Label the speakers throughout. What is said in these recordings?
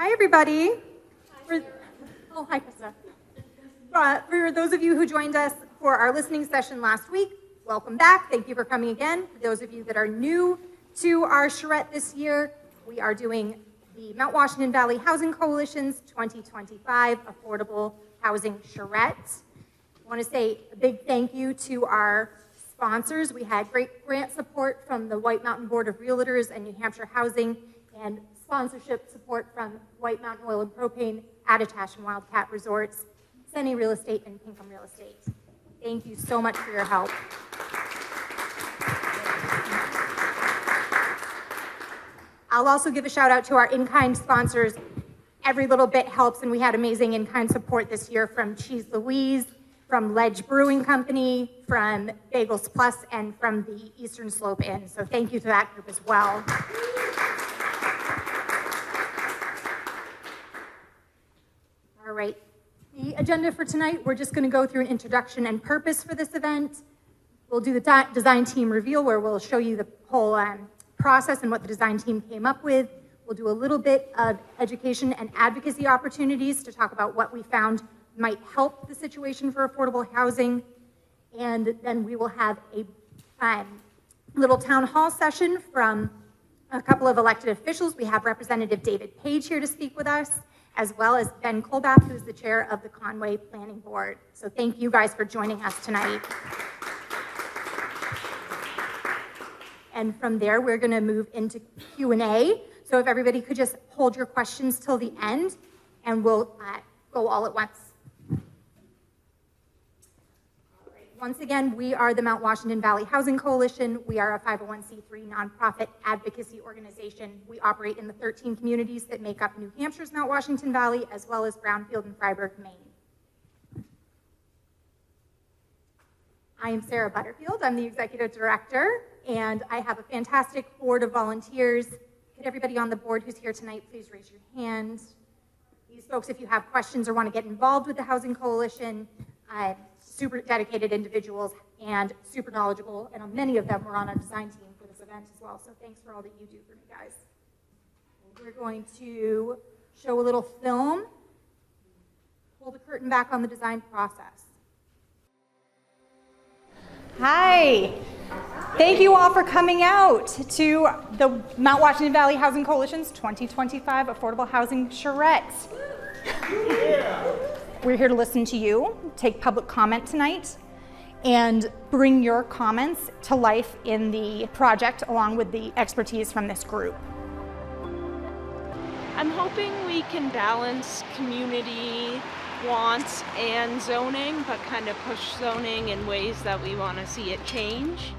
Speaker 1: Hi, everybody. Hi, Krista. For those of you who joined us for our listening session last week, welcome back. Thank you for coming again. For those of you that are new to our charrette this year, we are doing the Mount Washington Valley Housing Coalition's 2025 Affordable Housing Charrette. I want to say a big thank you to our sponsors. We had great grant support from the White Mountain Board of Realtors and New Hampshire Housing, and sponsorship support from White Mountain Oil and Propane, Attitash and Wildcat Resorts, Senny Real Estate, and Pinkham Real Estate. Thank you so much for your help. I'll also give a shout out to our in-kind sponsors. Every little bit helps, and we had amazing in-kind support this year from Cheese Louise, from Ledge Brewing Company, from Bagels Plus, and from the Eastern Slope Inn. So thank you to that group as well. All right, the agenda for tonight, we're just going to go through an introduction and purpose for this event. We'll do the design team reveal, where we'll show you the whole process and what the design team came up with. We'll do a little bit of education and advocacy opportunities to talk about what we found might help the situation for affordable housing. And then we will have a little town hall session from a couple of elected officials. We have Representative David Page here to speak with us, as well as Ben Colbath, who's the chair of the Conway Planning Board. So thank you guys for joining us tonight. And from there, we're going to move into Q&A. So if everybody could just hold your questions till the end, and we'll go all at once. All right. Once again, we are the Mount Washington Valley Housing Coalition. We are a 501c3 nonprofit advocacy organization. We operate in the 13 communities that make up New Hampshire's Mount Washington Valley, as well as Brownfield and Freiburg, Maine. I am Sarah Butterfield. I'm the executive director, and I have a fantastic board of volunteers. Could everybody on the board who's here tonight please raise your hand? These folks, if you have questions or want to get involved with the Housing Coalition, super dedicated individuals and super knowledgeable, and many of them were on our design team for this event as well, so thanks for all that you do for me, guys. We're going to show a little film, pull the curtain back on the design process. Hi. Thank you all for coming out to the Mount Washington Valley Housing Coalition's 2025 Affordable Housing Charrette. Yeah. We're here to listen to you, take public comment tonight, and bring your comments to life in the project along with the expertise from this group.
Speaker 2: I'm hoping we can balance community wants and zoning, but kind of push zoning in ways that we want to see it change.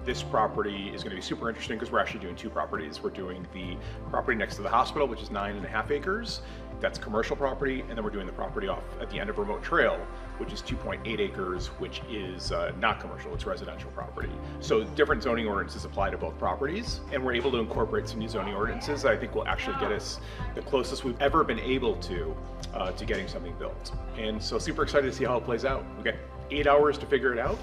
Speaker 3: This property is going to be super interesting because we're actually doing two properties. We're doing the property next to the hospital, which is 9.5 acres. That's commercial property. And then we're doing the property off at the end of Remote Trail, which is 2.8 acres, which is not commercial, it's residential property. So different zoning ordinances apply to both properties. And we're able to incorporate some new zoning ordinances that I think will actually get us the closest we've ever been able to getting something built. And so super excited to see how it plays out. We've got 8 hours to figure it out.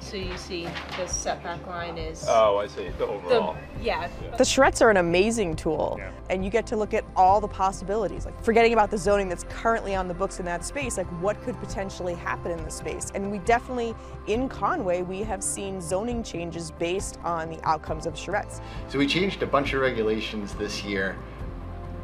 Speaker 2: So you see the setback line is...
Speaker 4: Oh, I see, the overall.
Speaker 5: The charrettes are an amazing tool, and you get to look at all the possibilities, like forgetting about the zoning that's currently on the books in that space, like what could potentially happen in the space. And we definitely, in Conway, we have seen zoning changes based on the outcomes of charrettes.
Speaker 6: So we changed a bunch of regulations this year,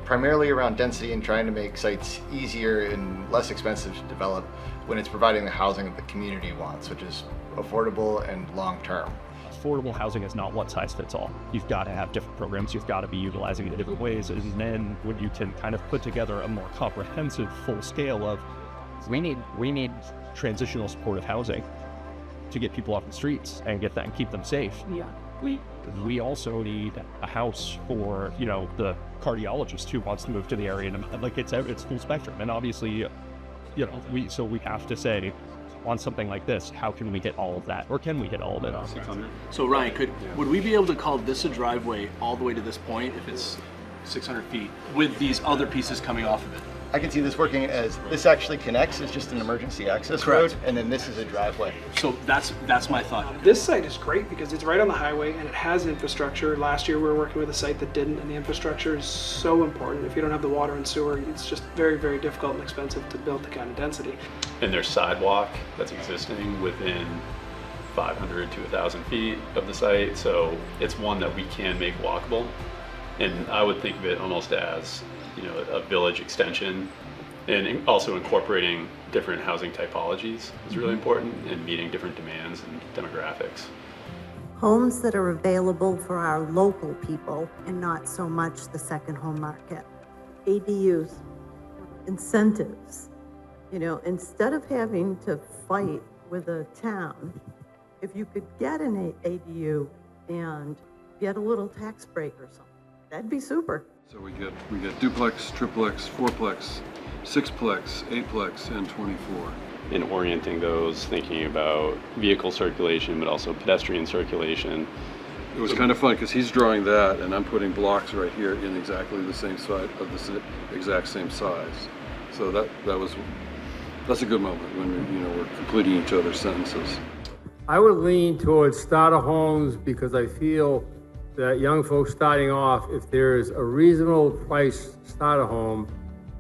Speaker 6: primarily around density and trying to make sites easier and less expensive to develop when it's providing the housing that the community wants, which is affordable and long-term.
Speaker 7: Affordable housing is not one size fits all. You've got to have different programs, you've got to be utilizing it in different ways, and then when you can kind of put together a more comprehensive full scale of, we need transitional supportive housing to get people off the streets and get that and keep them safe. Yeah. We also need a house for, the cardiologist who wants to move to the area, and like it's full spectrum. And obviously, we have to say, on something like this, how can we hit all of that? Or can we hit all of it?
Speaker 8: So Ryan, would we be able to call this a driveway all the way to this point if it's 600 feet with these other pieces coming off of it?
Speaker 6: I can see this working as this actually connects as just an emergency access
Speaker 8: Correct.
Speaker 6: road, and then this is a driveway.
Speaker 8: So that's my thought.
Speaker 4: This site is great because it's right on the highway and it has infrastructure. Last year we were working with a site that didn't, and the infrastructure is so important. If you don't have the water and sewer, it's just very, very difficult and expensive to build the kind of density.
Speaker 9: And there's sidewalk that's existing within 500 to 1,000 feet of the site, so it's one that we can make walkable. And I would think of it almost as, you know, a village extension, and also incorporating different housing typologies is really important, and meeting different demands and demographics.
Speaker 10: Homes that are available for our local people and not so much the second home market. ADUs, incentives. You know, instead of having to fight with a town, if you could get an ADU and get a little tax break or something, that'd be super.
Speaker 11: So we get duplex, triplex, fourplex, sixplex, eightplex, and 24.
Speaker 9: In orienting those, thinking about vehicle circulation, but also pedestrian circulation.
Speaker 11: It was kind of fun because he's drawing that, and I'm putting blocks right here in exactly the same size of the exact same size. So that's a good moment when we're completing each other's sentences.
Speaker 12: I would lean towards starter homes because I feel that young folks starting off, if there's a reasonable price starter home,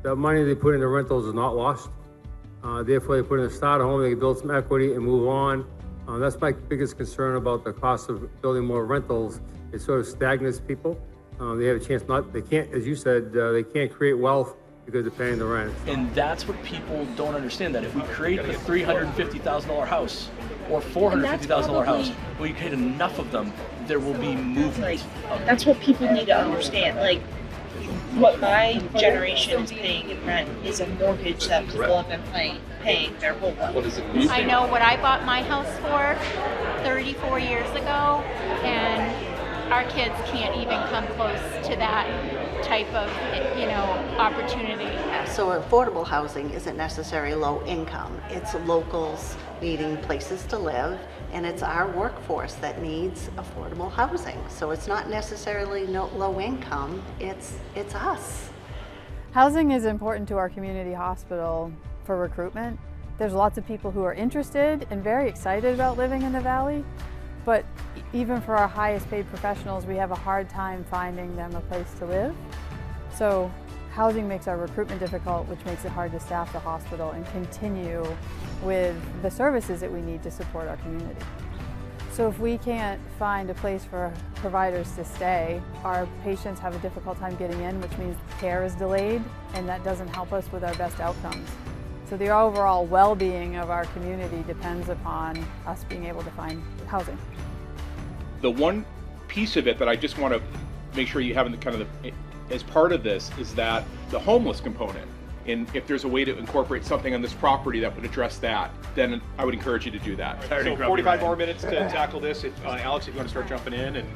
Speaker 12: the money they put into rentals is not lost. Therefore, they put in a starter home, they can build some equity and move on. That's my biggest concern about the cost of building more rentals. It sort of stagnates people. They have a chance they can't, as you said, they can't create wealth because they're paying the rent.
Speaker 8: And that's what people don't understand, that if we create a $350,000 house or $450,000 house, we create enough of them, there will be movement.
Speaker 2: That's what people need to understand. Like, what my generation is paying in rent is a mortgage that people have been paying their whole life.
Speaker 13: I know what I bought my house for 34 years ago, and our kids can't even come close to that type of, opportunity.
Speaker 10: So affordable housing isn't necessarily low income. It's locals needing places to live, and it's our workforce that needs affordable housing. So it's not necessarily low income, it's us.
Speaker 14: Housing is important to our community hospital for recruitment. There's lots of people who are interested and very excited about living in the Valley, but even for our highest paid professionals, we have a hard time finding them a place to live. So housing makes our recruitment difficult, which makes it hard to staff the hospital and continue with the services that we need to support our community. So if we can't find a place for providers to stay, our patients have a difficult time getting in, which means care is delayed, and that doesn't help us with our best outcomes. So the overall well-being of our community depends upon us being able to find housing.
Speaker 3: The one piece of it that I just want to make sure you have in the kind of as part of this is that the homeless component. And if there's a way to incorporate something on this property that would address that, then I would encourage you to do that. So 45 more minutes to tackle this. If Alex, if you want to start jumping in, and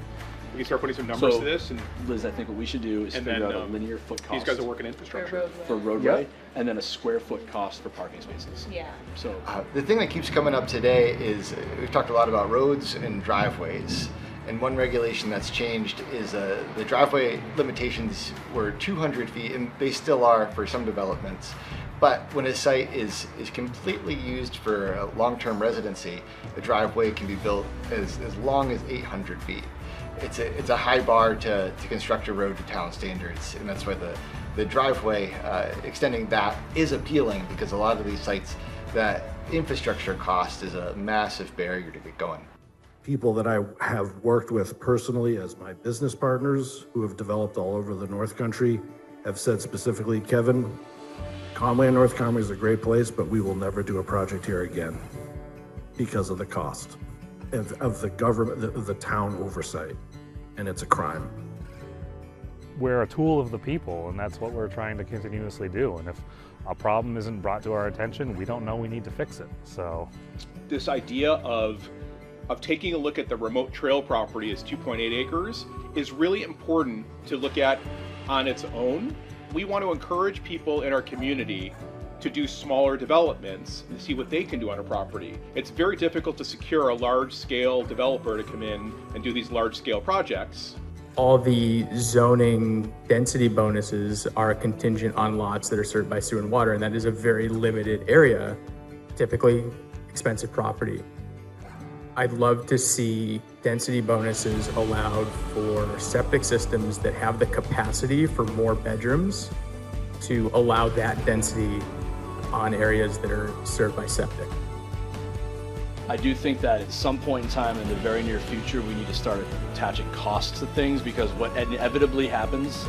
Speaker 3: we can start putting some numbers to this. And
Speaker 8: Liz, I think what we should do is figure out a linear foot cost.
Speaker 3: These guys are working infrastructure.
Speaker 8: For roadway, and then a square foot cost for parking spaces.
Speaker 2: Yeah.
Speaker 8: So
Speaker 6: The thing that keeps coming up today is we've talked a lot about roads and driveways. And one regulation that's changed is the driveway limitations were 200 feet, and they still are for some developments. But when a site is completely used for long-term residency, a driveway can be built as long as 800 feet. It's a high bar to construct a road to town standards, and that's why the driveway extending that is appealing, because a lot of these sites, that infrastructure cost is a massive barrier to get going.
Speaker 15: People that I have worked with personally as my business partners who have developed all over the North Country have said specifically, Kevin, Conway and North Conway is a great place, but we will never do a project here again because of the cost of the government, of the town oversight, and it's a crime.
Speaker 16: We're a tool of the people, and that's what we're trying to continuously do. And if a problem isn't brought to our attention, we don't know we need to fix it. So
Speaker 3: this idea of taking a look at the remote trail property as 2.8 acres is really important to look at on its own. We want to encourage people in our community to do smaller developments and see what they can do on a property. It's very difficult to secure a large-scale developer to come in and do these large-scale projects.
Speaker 17: all the zoning density bonuses are contingent on lots that are served by sewer and water, and that is a very limited area, typically expensive property. I'd love to see density bonuses allowed for septic systems that have the capacity for more bedrooms to allow that density on areas that are served by septic.
Speaker 8: I do think that at some point in time in the very near future, we need to start attaching costs to things, because what inevitably happens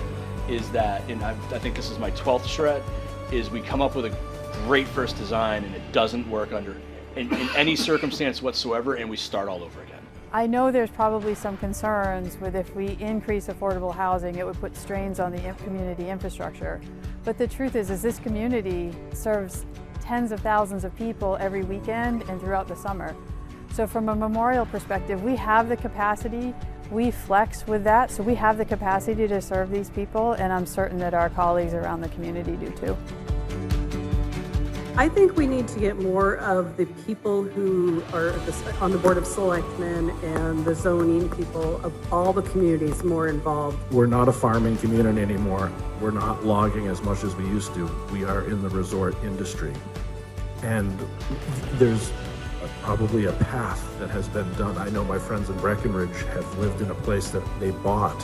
Speaker 8: is that, and I think this is my 12th charrette, is we come up with a great first design and it doesn't work under in any circumstance whatsoever, and we start all over again.
Speaker 14: I know there's probably some concerns with if we increase affordable housing, it would put strains on the community infrastructure. But the truth is this community serves tens of thousands of people every weekend and throughout the summer. So from a memorial perspective, we have the capacity, we flex with that, so we have the capacity to serve these people, and I'm certain that our colleagues around the community do too.
Speaker 10: I think we need to get more of the people who are on the Board of Selectmen and the zoning people of all the communities more involved.
Speaker 15: We're not a farming community anymore. We're not logging as much as we used to. We are in the resort industry. And there's probably a path that has been done. I know my friends in Breckenridge have lived in a place that they bought,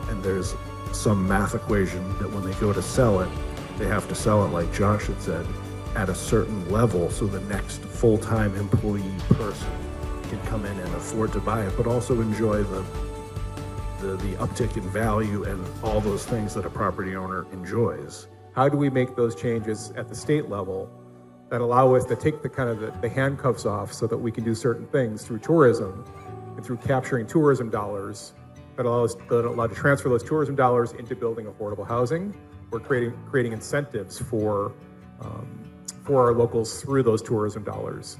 Speaker 15: and there's some math equation that when they go to sell it, they have to sell it, like Josh had said, at a certain level so the next full-time employee person can come in and afford to buy it, but also enjoy the uptick in value and all those things that a property owner enjoys.
Speaker 18: How do we make those changes at the state level that allow us to take the handcuffs off so that we can do certain things through tourism and through capturing tourism dollars that allow to transfer those tourism dollars into building affordable housing or creating incentives for our locals through those tourism dollars.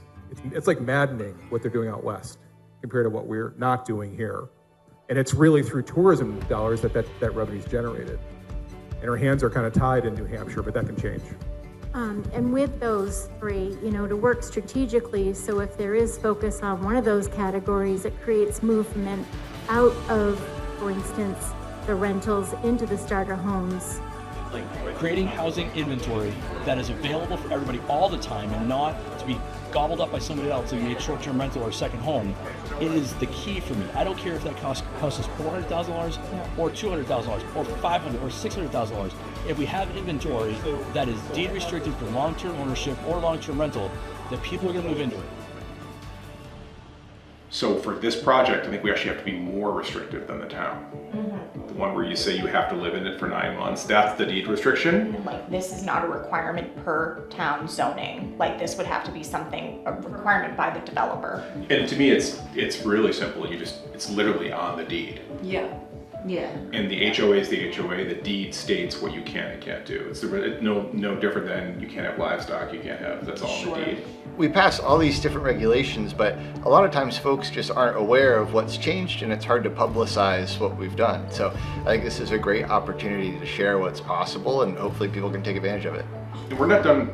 Speaker 18: It's like maddening what they're doing out west compared to what we're not doing here. And it's really through tourism dollars that revenue is generated. And our hands are kind of tied in New Hampshire, but that can change.
Speaker 13: And with those three, to work strategically, so if there is focus on one of those categories, it creates movement out of, for instance, the rentals into the starter homes.
Speaker 8: Like creating housing inventory that is available for everybody all the time and not to be gobbled up by somebody else who made short-term rental or second home is the key for me. I don't care if that costs us $400,000 or $200,000 or $500,000 or $600,000. If we have inventory that is deed restricted for long-term ownership or long-term rental, that people are going to move into it.
Speaker 3: So for this project, I think we actually have to be more restrictive than the town. The one where you say you have to live in it for 9 months, that's the deed restriction.
Speaker 19: Like, this is not a requirement per town zoning. Like, this would have to be a requirement by the developer.
Speaker 3: And to me, it's really simple. It's literally on the deed.
Speaker 19: Yeah. Yeah.
Speaker 3: And the HOA is the HOA. The deed states what you can and can't do. It's no different than you can't have livestock, you can't have, that's all in the deed.
Speaker 6: We pass all these different regulations, but a lot of times folks just aren't aware of what's changed, and it's hard to publicize what we've done. So I think this is a great opportunity to share what's possible, and hopefully people can take advantage of it.
Speaker 3: And we're not done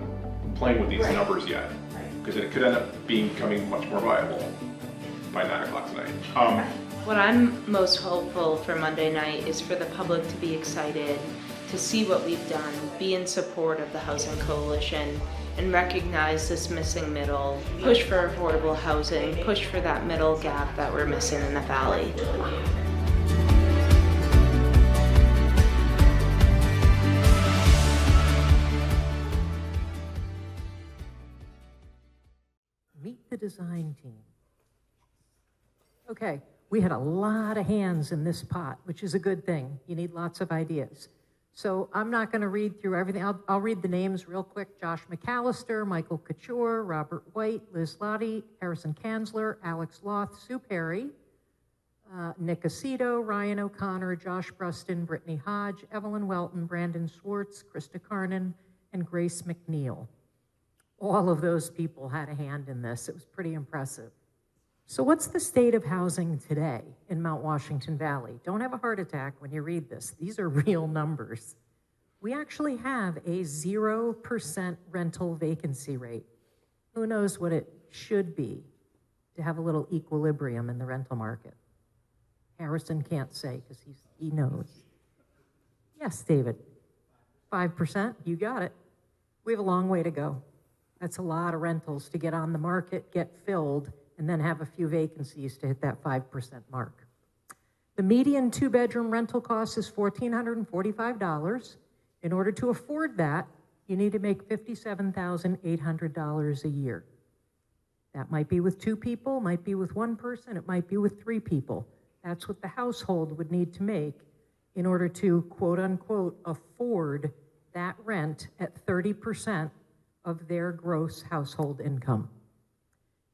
Speaker 3: playing with these numbers yet, because it could end up becoming much more viable by 9 o'clock tonight.
Speaker 2: What I'm most hopeful for Monday night is for the public to be excited, to see what we've done, be in support of the Housing Coalition, and recognize this missing middle, push for affordable housing, push for that middle gap that we're missing in the valley.
Speaker 20: Meet the design team. Okay, we had a lot of hands in this pot, which is a good thing. You need lots of ideas. So I'm not going to read through everything. I'll read the names real quick. Josh McAllister, Michael Couture, Robert White, Liz Lottie, Harrison Kanzler, Alex Loth, Sue Perry, Nick Aceto, Ryan O'Connor, Josh Bruston, Brittany Hodge, Evelyn Welton, Brandon Swartz, Krista Carnan, and Grace McNeil. All of those people had a hand in this. It was pretty impressive. So what's the state of housing today in Mount Washington Valley? Don't have a heart attack when you read this. These are real numbers. We actually have a 0% rental vacancy rate. Who knows what it should be to have a little equilibrium in the rental market? Harrison can't say because he knows. Yes, David. 5%, you got it. We have a long way to go. That's a lot of rentals to get on the market, get filled, and then have a few vacancies to hit that 5% mark. The median 2-bedroom rental cost is $1,445. In order to afford that, you need to make $57,800 a year. That might be with 2 people, might be with 1 person, it might be with 3 people. That's what the household would need to make in order to, quote unquote, afford that rent at 30% of their gross household income.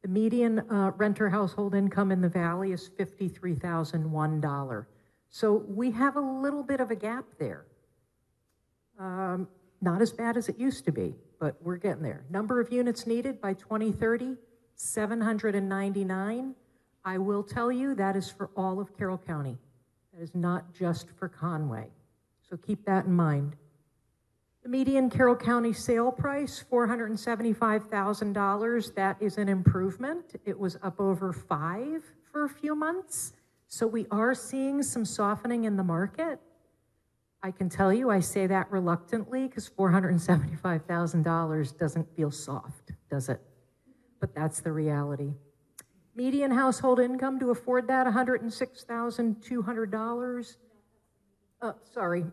Speaker 20: The median renter household income in the Valley is $53,001. So we have a little bit of a gap there. Not as bad as it used to be, but we're getting there. Number of units needed by 2030, 799. I will tell you that is for all of Carroll County. That is not just for Conway. So keep that in mind. The median Carroll County sale price, $475,000. That is an improvement. It was up over 5 for a few months. So we are seeing some softening in the market. I can tell you, I say that reluctantly because $475,000 doesn't feel soft, does it? But that's the reality. Median household income to afford that, $106,200.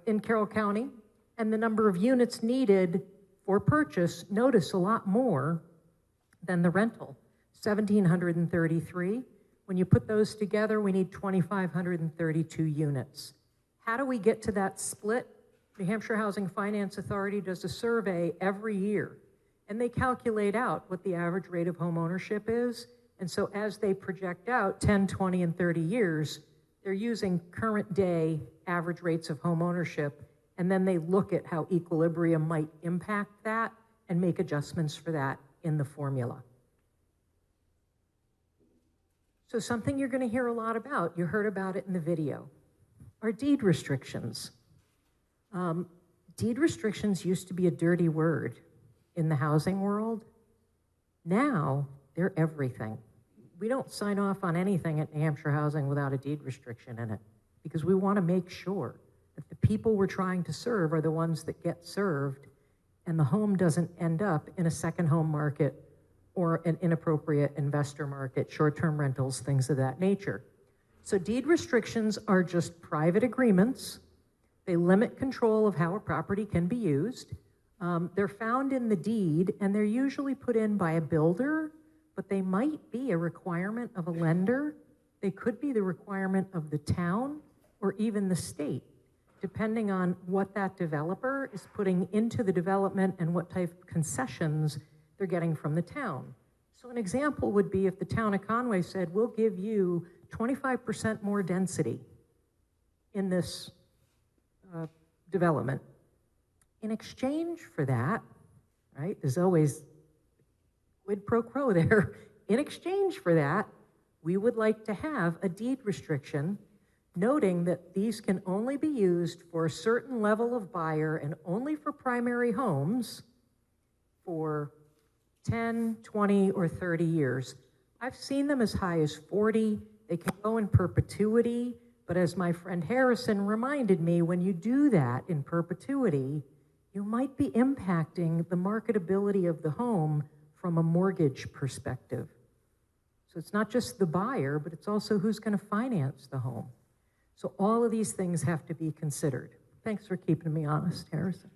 Speaker 20: In Carroll County. And the number of units needed for purchase, notice a lot more than the rental, 1,733. When you put those together, we need 2,532 units. How do we get to that split? New Hampshire Housing Finance Authority does a survey every year, and they calculate out what the average rate of home ownership is. And so as they project out 10, 20, and 30 years, they're using current day average rates of home ownership, and then they look at how equilibrium might impact that and make adjustments for that in the formula. So something you're going to hear a lot about, you heard about it in the video, are deed restrictions. Deed restrictions used to be a dirty word in the housing world. Now they're everything. We don't sign off on anything at New Hampshire Housing without a deed restriction in it because we want to make sure that the people we're trying to serve are the ones that get served and the home doesn't end up in a second home market or an inappropriate investor market, short-term rentals, things of that nature. So deed restrictions are just private agreements. They limit control of how a property can be used. They're found in the deed and they're usually put in by a builder, but they might be a requirement of a lender. They could be the requirement of the town or even the state, depending on what that developer is putting into the development and what type of concessions they're getting from the town. So an example would be if the town of Conway said, we'll give you 25% more density in this development. In exchange for that, right, there's always quid pro quo there. In exchange for that, we would like to have a deed restriction noting that these can only be used for a certain level of buyer and only for primary homes for 10, 20, or 30 years. I've seen them as high as 40. They can go in perpetuity, but as my friend Harrison reminded me, when you do that in perpetuity, you might be impacting the marketability of the home from a mortgage perspective. So it's not just the buyer, but it's also who's going to finance the home. So all of these things have to be considered. Thanks for keeping me honest, Harrison.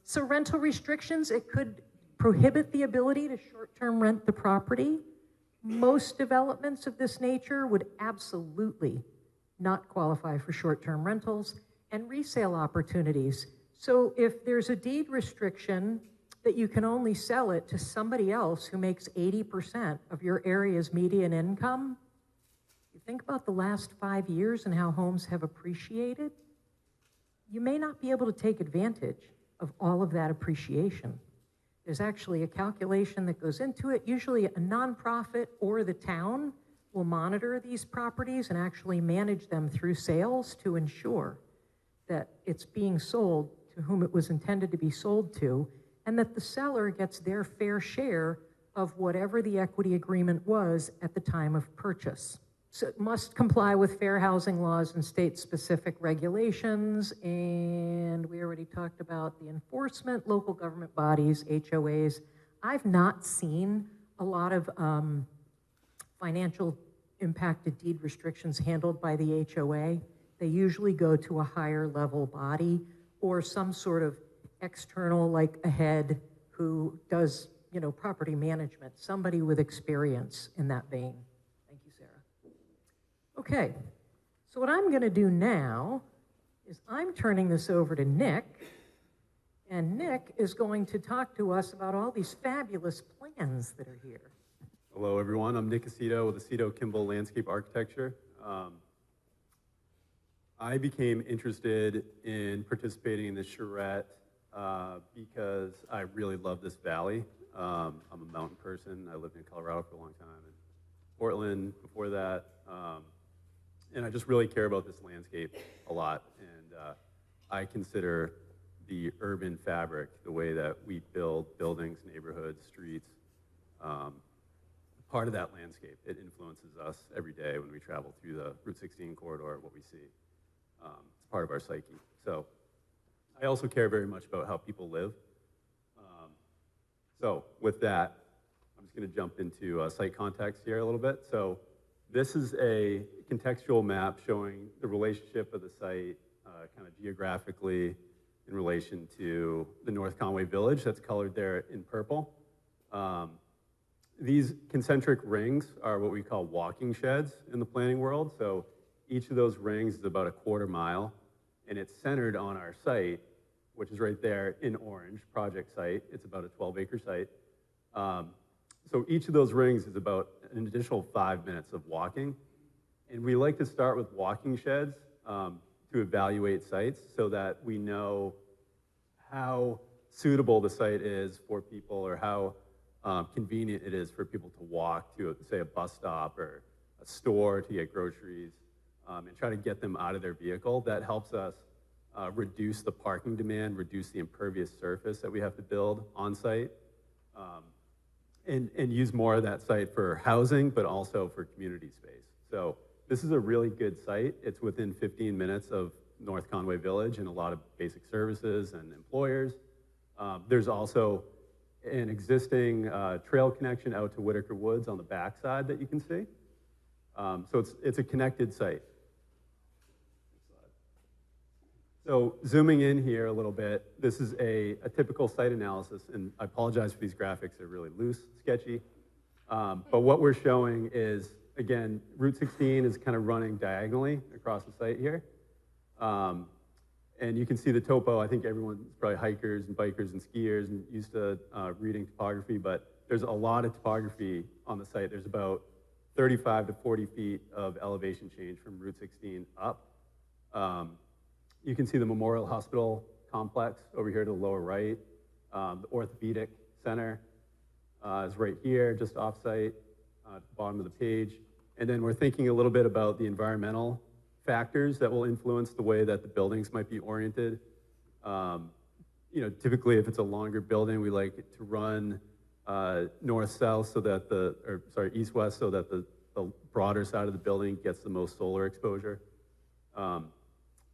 Speaker 20: So rental restrictions, it could prohibit the ability to short-term rent the property. Most developments of this nature would absolutely not qualify for short-term rentals and resale opportunities. So if there's a deed restriction that you can only sell it to somebody else who makes 80% of your area's median income, you think about the last 5 years and how homes have appreciated, you may not be able to take advantage of all of that appreciation. There's actually a calculation that goes into it. Usually a nonprofit or the town will monitor these properties and actually manage them through sales to ensure that it's being sold to whom it was intended to be sold to, and that the seller gets their fair share of whatever the equity agreement was at the time of purchase. So it must comply with fair housing laws and state-specific regulations, and we already talked about the enforcement, local government bodies, HOAs. I've not seen a lot of financial impacted deed restrictions handled by the HOA. They usually go to a higher level body or some sort of external, like a head who does, you know, property management, somebody with experience in that vein. Thank you, Sarah. Okay, so what I'm gonna do now is I'm turning this over to Nick, and Nick is going to talk to us about all these fabulous plans that are here.
Speaker 21: Hello, everyone. I'm Nick Aceto with Aceto Kimball Landscape Architecture. I became interested in participating in the Charrette because I really love this valley. I'm a mountain person. I lived in Colorado for a long time, and Portland before that. And I just really care about this landscape a lot. And I consider the urban fabric, the way that we build buildings, neighborhoods, streets, part of that landscape. It influences us every day when we travel through the Route 16 corridor, what we see. It's part of our psyche. So I also care very much about how people live. So with that, I'm just going to jump into site context here a little bit. So this is a contextual map showing the relationship of the site kind of geographically in relation to the North Conway Village that's colored there in purple. These concentric rings are what we call walking sheds in the planning world. So each of those rings is about a quarter mile, and it's centered on our site, which is right there in orange, project site. It's about a 12-acre site. So each of those rings is about an additional 5 minutes of walking. And we like to start with walking sheds to evaluate sites so that we know how suitable the site is for people or how convenient it is for people to walk to, say, a bus stop or a store to get groceries and try to get them out of their vehicle. That helps us reduce the parking demand, reduce the impervious surface that we have to build on site, and use more of that site for housing, but also for community space. So this is a really good site. It's within 15 minutes of North Conway Village and a lot of basic services and employers. There's also an existing trail connection out to Whitaker Woods on the backside that you can see. So it's a connected site. So zooming in here a little bit, this is a typical site analysis, and I apologize for these graphics, they're really loose, sketchy. But what we're showing is, again, Route 16 is kind of running diagonally across the site here. And you can see the topo. I think everyone's probably hikers and bikers and skiers and used to reading topography, but there's a lot of topography on the site. There's about 35 to 40 feet of elevation change from Route 16 up. You can see the Memorial Hospital complex over here to the lower right. The Orthopedic Center is right here, just off-site, at the bottom of the page. And then we're thinking a little bit about the environmental factors that will influence the way that the buildings might be oriented. You know, typically if it's a longer building, we like it to run north-south so that east-west so that the broader side of the building gets the most solar exposure.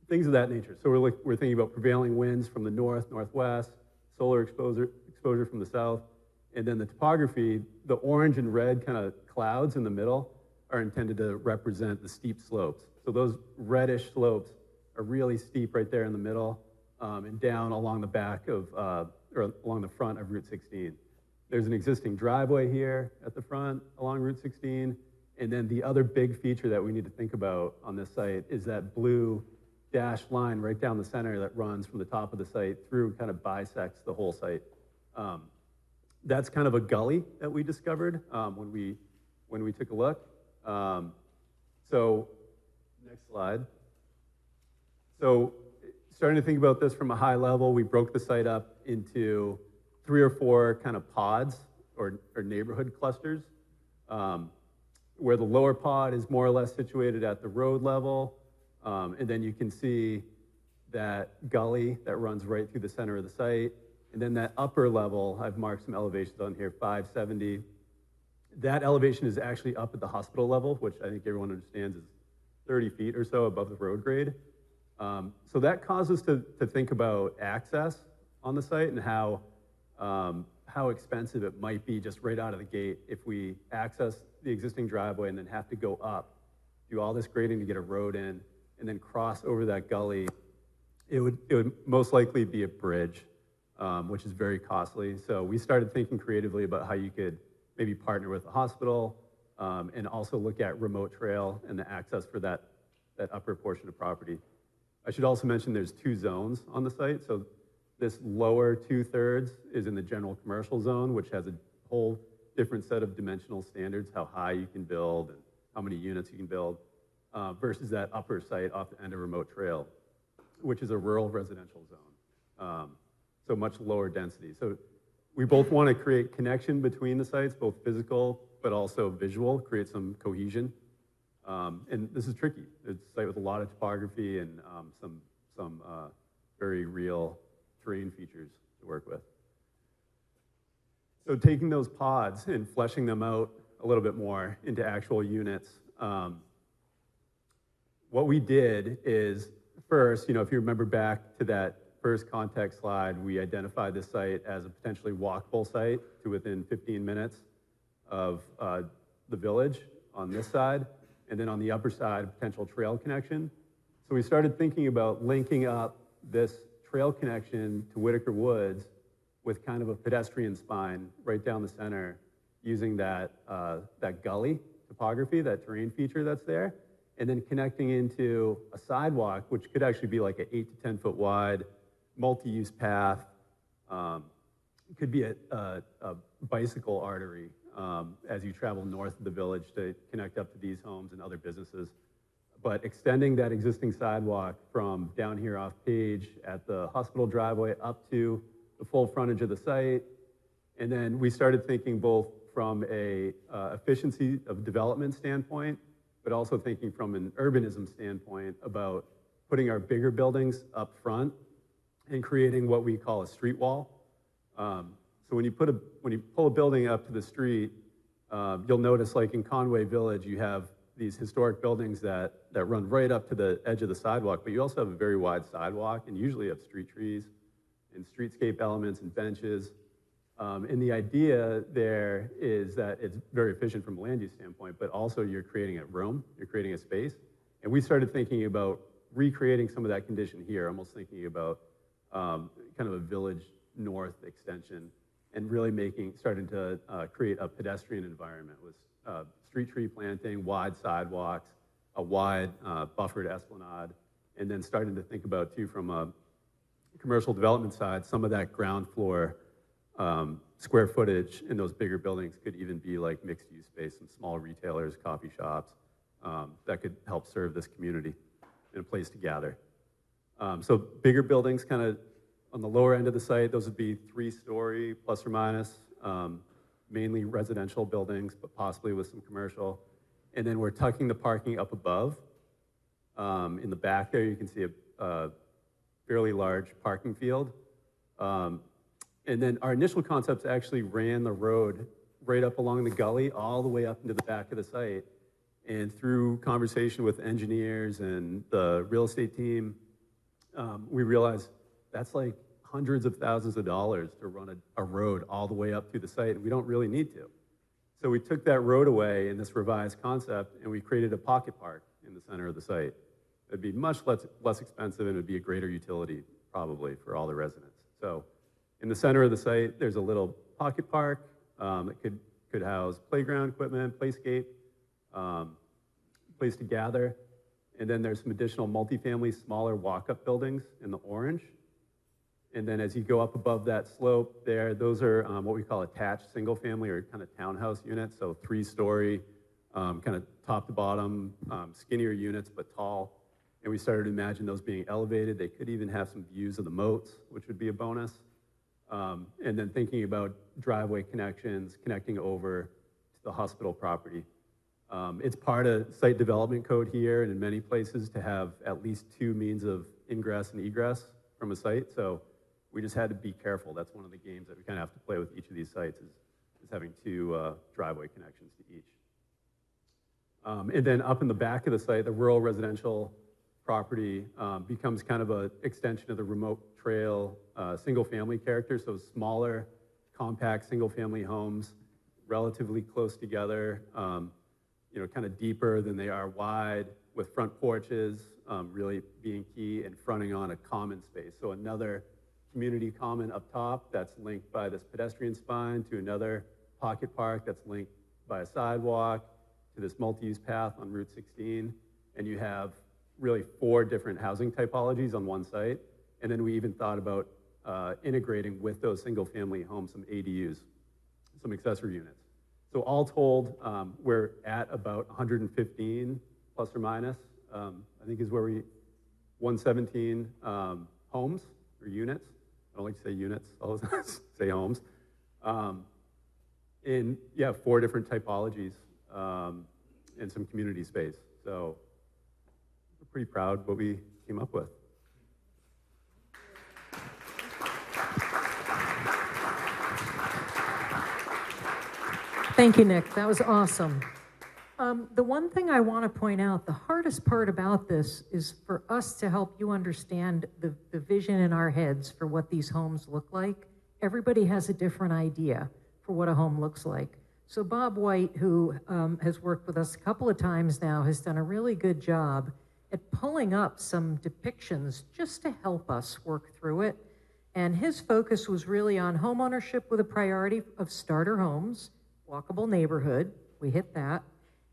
Speaker 21: Things of that nature. So we're thinking about prevailing winds from the north, northwest, solar exposure from the south, and then the topography, the orange and red kind of clouds in the middle are intended to represent the steep slopes. So those reddish slopes are really steep right there in the middle and down along the back of, or along the front of Route 16. There's an existing driveway here at the front along Route 16. And then the other big feature that we need to think about on this site is that blue dashed line right down the center that runs from the top of the site through, kind of bisects the whole site. That's kind of a gully that we discovered when we took a look. So next slide. So starting to think about this from a high level, we broke the site up into 3 or 4 kind of pods or neighborhood clusters, where the lower pod is more or less situated at the road level. And then you can see that gully that runs right through the center of the site. And then that upper level, I've marked some elevations on here, 570. That elevation is actually up at the hospital level, which I think everyone understands is 30 feet or so above the road grade. So that causes us to think about access on the site and how expensive it might be just right out of the gate if we access the existing driveway and then have to go up, do all this grading to get a road in, and then cross over that gully. It would most likely be a bridge, which is very costly. So we started thinking creatively about how you could maybe partner with the hospital and also look at remote trail and the access for that upper portion of property. I should also mention there's 2 zones on the site. So this lower 2/3 is in the general commercial zone, which has a whole different set of dimensional standards, how high you can build and how many units you can build, versus that upper site off the end of remote trail, which is a rural residential zone. So much lower density. So we both want to create connection between the sites, both physical, but also visual, create some cohesion. And this is tricky. It's a site with a lot of topography and some very real terrain features to work with. So taking those pods and fleshing them out a little bit more into actual units, what we did is first, if you remember back to that first context slide, we identified this site as a potentially walkable site to within 15 minutes of the village on this side, and then on the upper side, potential trail connection. So we started thinking about linking up this trail connection to Whitaker Woods with kind of a pedestrian spine right down the center, using that gully topography, that terrain feature that's there, and then connecting into a sidewalk, which could actually be like an 8 to 10 foot wide, multi-use path. It could be a bicycle artery as you travel north of the village to connect up to these homes and other businesses. But extending that existing sidewalk from down here off Page at the hospital driveway up to the full frontage of the site. And then we started thinking both from a efficiency of development standpoint, but also thinking from an urbanism standpoint about putting our bigger buildings up front and creating what we call a street wall. So when you pull a building up to the street, you'll notice, like in Conway Village, you have these historic buildings that run right up to the edge of the sidewalk, but you also have a very wide sidewalk and usually have street trees and streetscape elements and benches. And the idea there is that it's very efficient from a land use standpoint, but also you're creating a room, you're creating a space. And we started thinking about recreating some of that condition here, almost thinking about kind of a village north extension, and really starting to create a pedestrian environment with street tree planting, wide sidewalks, a wide buffered esplanade, and then starting to think about, too, from a commercial development side, some of that ground floor square footage in those bigger buildings could even be like mixed use space, some small retailers, coffee shops, that could help serve this community in a place to gather. So bigger buildings kind of on the lower end of the site, those would be 3-story plus or minus, mainly residential buildings, but possibly with some commercial. And then we're tucking the parking up above. In the back there, you can see a fairly large parking field. And then our initial concepts actually ran the road right up along the gully, all the way up into the back of the site. And through conversation with engineers and the real estate team, we realized that's like hundreds of thousands of dollars to run a road all the way up through the site, and we don't really need to. So we took that road away in this revised concept, and we created a pocket park in the center of the site. It'd be much less expensive, and it'd be a greater utility, probably, for all the residents. So in the center of the site, there's a little pocket park that could house playground equipment, playscape, place to gather. And then there's some additional multifamily, smaller walk-up buildings in the orange. And then as you go up above that slope there, those are what we call attached single-family or kind of townhouse units, so 3-story, kind of top to bottom, skinnier units, but tall. And we started to imagine those being elevated. They could even have some views of the moats, which would be a bonus. And then thinking about driveway connections, connecting over to the hospital property. It's part of site development code here and in many places to have at least 2 means of ingress and egress from a site. So We just had to be careful. That's one of the games that we kind of have to play with each of these sites is having two driveway connections to each. And then up in the back of the site, the rural residential property becomes kind of an extension of the remote trail single-family character. So smaller, compact single-family homes, relatively close together, you know, kind of deeper than they are wide, with front porches really being key and fronting on a common space. So another community common up top that's linked by this pedestrian spine to another pocket park that's linked by a sidewalk to this multi-use path on Route 16. And you have really 4 different housing typologies on one site. And then we even thought about integrating with those single-family homes some ADUs, some accessory units. So all told, we're at about 115 plus or minus, I think is where 117 homes or units. I don't like to say units, I always say homes. And yeah, 4 different typologies and some community space. So we're pretty proud of what we came up with.
Speaker 20: Thank you, Nick. That was awesome. The one thing I want to point out, the hardest part about this is for us to help you understand the vision in our heads for what these homes look like. Everybody has a different idea for what a home looks like. So Bob White, who has worked with us a couple of times now, has done a really good job at pulling up some depictions just to help us work through it. And his focus was really on homeownership with a priority of starter homes, walkable neighborhood, we hit that,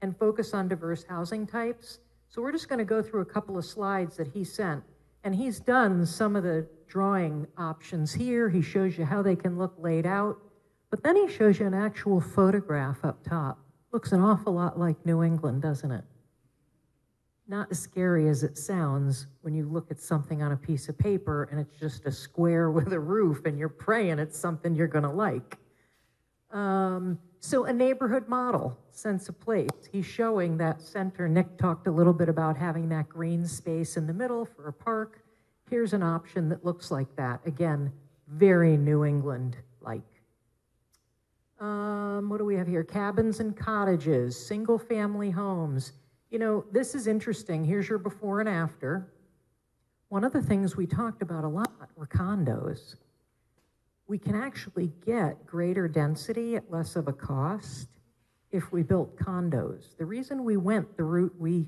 Speaker 20: and focus on diverse housing types. So we're just gonna go through a couple of slides that he sent, and he's done some of the drawing options here. He shows you how they can look laid out, but then he shows you an actual photograph up top. Looks an awful lot like New England, doesn't it? Not as scary as it sounds when you look at something on a piece of paper and it's just a square with a roof and you're praying it's something you're gonna like. So a neighborhood model, sense of place. He's showing that center. Nick talked a little bit about having that green space in the middle for a park. Here's an option that looks like that. Again, very New England-like. What do we have here? Cabins and cottages, single-family homes. You know, this is interesting. Here's your before and after. One of the things we talked about a lot were condos. We can actually get greater density at less of a cost if we built condos. The reason we went the route we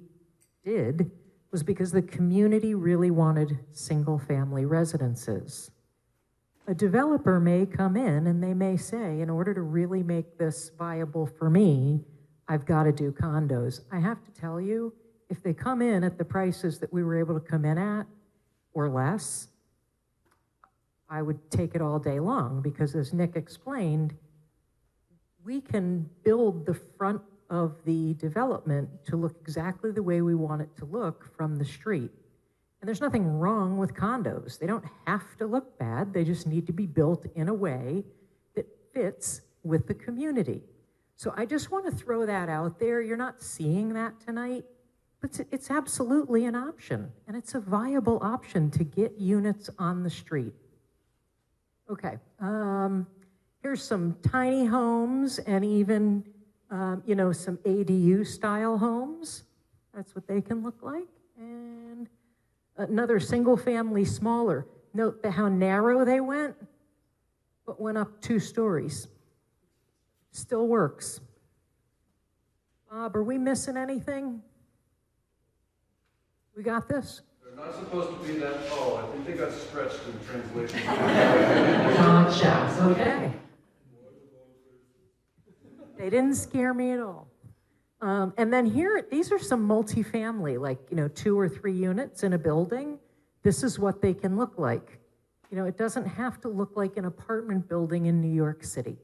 Speaker 20: did was because the community really wanted single-family residences. A developer may come in and they may say, in order to really make this viable for me, I've got to do condos. I have to tell you, if they come in at the prices that we were able to come in at or less, I would take it all day long, because as Nick explained, we can build the front of the development to look exactly the way we want it to look from the street. And there's nothing wrong with condos. They don't have to look bad. They just need to be built in a way that fits with the community. So I just want to throw that out there. You're not seeing that tonight, but it's absolutely an option, and it's a viable option to get units on the street. Okay, here's some tiny homes and even, you know, some ADU style homes. That's what they can look like. And another single family smaller. Note how narrow they went, but went up 2 stories. Still works. Bob, are we missing anything? We got this?
Speaker 11: They're not supposed to be that tall. I think they got stretched in translation.
Speaker 20: Gotcha. Okay. They didn't scare me at all. And then here, these are some multifamily, like, you know, 2 or 3 units in a building. This is what they can look like. You know, it doesn't have to look like an apartment building in New York City.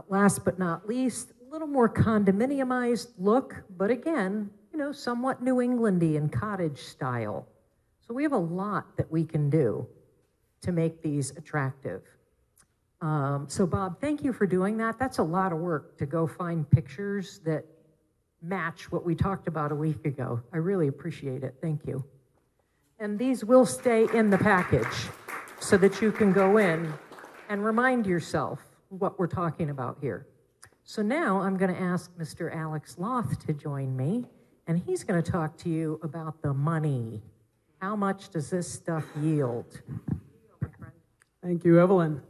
Speaker 20: Last but not least, a little more condominiumized look, but again, you know, somewhat New Englandy and cottage style. So we have a lot that we can do to make these attractive. So Bob, thank you for doing that. That's a lot of work to go find pictures that match what we talked about a week ago. I really appreciate it. Thank you. And these will stay in the package so that you can go in and remind yourself what we're talking about here. So now I'm going to ask Mr. Alex Loth to join me, and he's going to talk to you about the money. How much does this stuff yield?
Speaker 4: Thank you, Evelyn.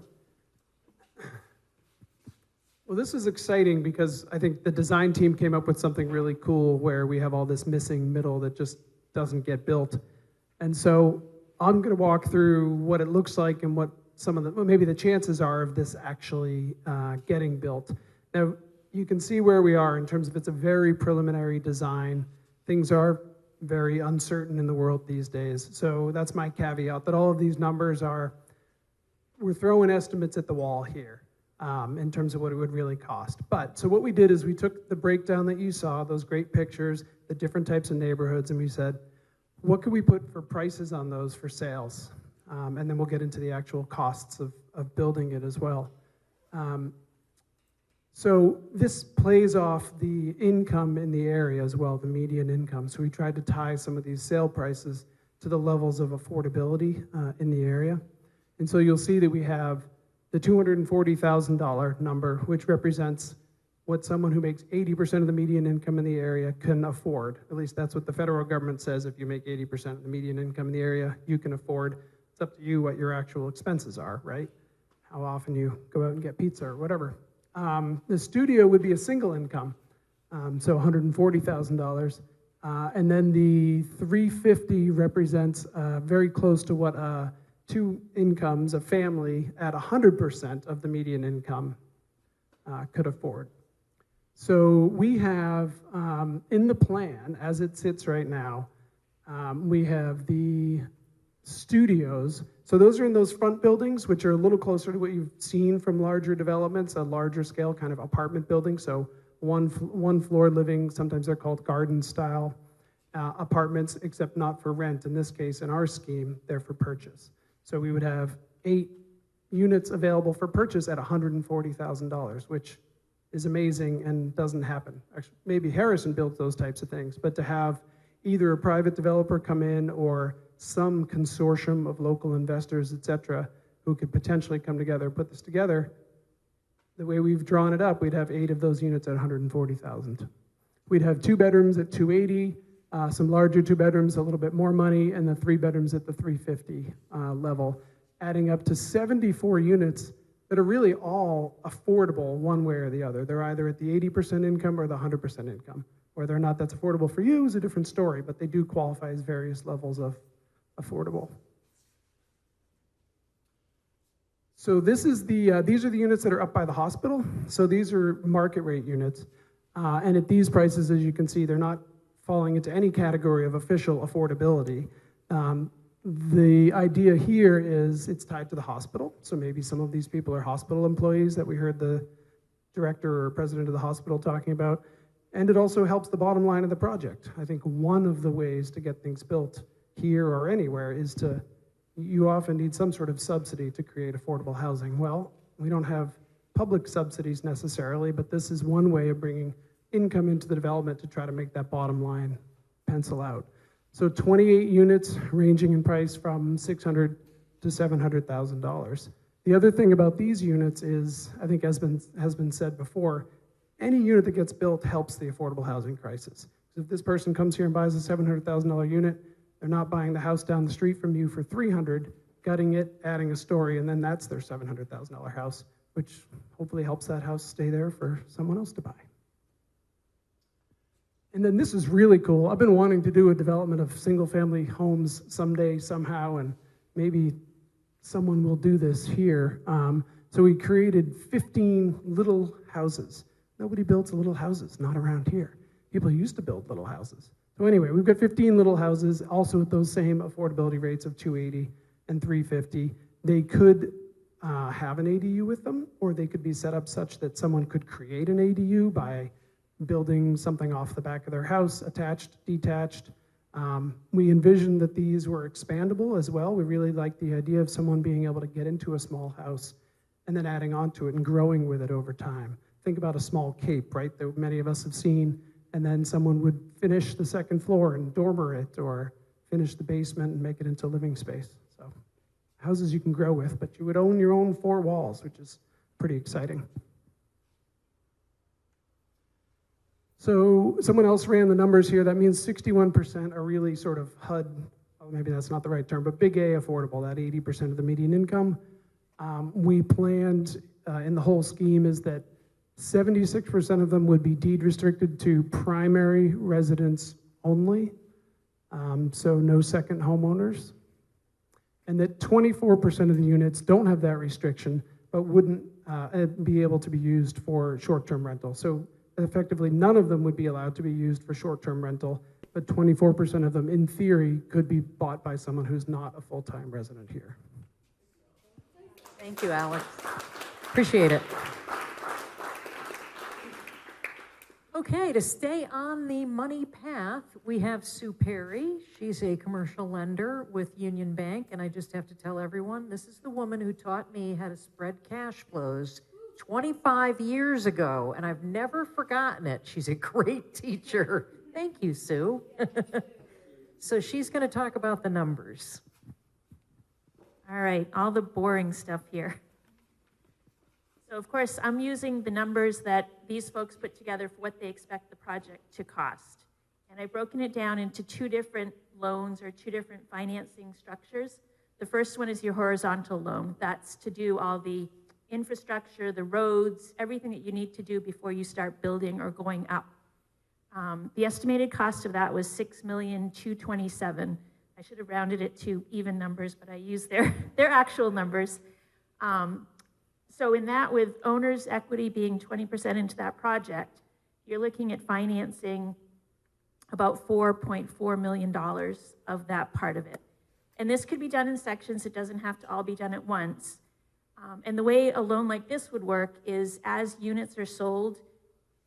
Speaker 4: Well, this is exciting because I think the design team came up with something really cool where we have all this missing middle that just doesn't get built. And so I'm going to walk through what it looks like and what some of the, well, maybe the chances are of this actually getting built. Now, you can see where we are in terms of it's a very preliminary design. Things are very uncertain in the world these days. So that's my caveat, that all of these numbers are, we're throwing estimates at the wall here in terms of what it would really cost. But, so what we did is we took the breakdown that you saw, those great pictures, the different types of neighborhoods, and we said, what could we put for prices on those for sales? And then we'll get into the actual costs of building it as well. So this plays off the income in the area as well, the median income. So we tried to tie some of these sale prices to the levels of affordability in the area. And so you'll see that we have the $240,000 number, which represents what someone who makes 80% of the median income in the area can afford. At least that's what the federal government says. If you make 80% of the median income in the area, you can afford. It's up to you what your actual expenses are, right? How often you go out and get pizza or whatever. The studio would be a single income, so $140,000. And then the $350,000 represents very close to what two incomes, a family at 100% of the median income could afford. So we have, in the plan, as it sits right now, we have the studios. So those are in those front buildings, which are a little closer to what you've seen from larger developments, a larger scale kind of apartment building. So one floor living, sometimes they're called garden style apartments, except not for rent. In this case, in our scheme, they're for purchase. So we would have 8 units available for purchase at $140,000, which is amazing and doesn't happen. Actually, maybe Harrison builds those types of things, but to have either a private developer come in or some consortium of local investors, et cetera, who could potentially come together, put this together, the way we've drawn it up, we'd have 8 of those units at $140,000. We'd have 2 bedrooms at $280,000, some larger 2 bedrooms, a little bit more money, and the 3 bedrooms at the $350,000 level, adding up to 74 units that are really all affordable one way or the other. They're either at the 80% income or the 100% income. Whether or not that's affordable for you is a different story, but they do qualify as various levels of affordable. So this is these are the units that are up by the hospital. So these are market rate units. And at these prices, as you can see, they're not falling into any category of official affordability. The idea here is it's tied to the hospital. So maybe some of these people are hospital employees that we heard the director or president of the hospital talking about. And it also helps the bottom line of the project. I think one of the ways to get things built here or anywhere is you often need some sort of subsidy to create affordable housing. Well, we don't have public subsidies necessarily, but this is one way of bringing income into the development to try to make that bottom line pencil out. So 28 units ranging in price from $600,000 to $700,000. The other thing about these units is, I think has been said before, any unit that gets built helps the affordable housing crisis. So if this person comes here and buys a $700,000 unit, they're not buying the house down the street from you for $300,000, gutting it, adding a story, and then that's their $700,000 house, which hopefully helps that house stay there for someone else to buy. And then this is really cool. I've been wanting to do a development of single-family homes someday, somehow, and maybe someone will do this here. So we created 15 little houses. Nobody builds little houses, not around here. People used to build little houses. So anyway, we've got 15 little houses, also at those same affordability rates of $280,000 and $350,000. They could have an ADU with them, or they could be set up such that someone could create an ADU by building something off the back of their house, attached, detached. We envisioned that these were expandable as well. We really like the idea of someone being able to get into a small house and then adding onto it and growing with it over time. Think about a small cape, right, that many of us have seen, and then someone would finish the second floor and dormer it or finish the basement and make it into living space. So houses you can grow with, but you would own your own 4 walls, which is pretty exciting. So someone else ran the numbers here. That means 61% are really sort of HUD, oh, maybe that's not the right term, but big A affordable, that 80% of the median income. We planned in the whole scheme is that 76% of them would be deed restricted to primary residents only, so no second homeowners. And that 24% of the units don't have that restriction, but wouldn't be able to be used for short-term rental. So effectively, none of them would be allowed to be used for short-term rental, but 24% of them, in theory, could be bought by someone who's not a full-time resident here.
Speaker 20: Thank you, Alex. Appreciate it. Okay, to stay on the money path, we have Sue Perry. She's a commercial lender with Union Bank, and I just have to tell everyone, this is the woman who taught me how to spread cash flows 25 years ago, and I've never forgotten it. She's a great teacher. Thank you, Sue. So she's going to talk about the numbers.
Speaker 1: All right, all the boring stuff here. So of course, I'm using the numbers that these folks put together for what they expect the project to cost. And I've broken it down into 2 different loans or 2 different financing structures. The first one is your horizontal loan. That's to do all the infrastructure, the roads, everything that you need to do before you start building or going up. The estimated cost of that was $6,227,000. I should have rounded it to even numbers, but I used their actual numbers. So in that, with owner's equity being 20% into that project, you're looking at financing about $4.4 million of that part of it. And this could be done in sections. It doesn't have to all be done at once. And the way a loan like this would work is as units are sold,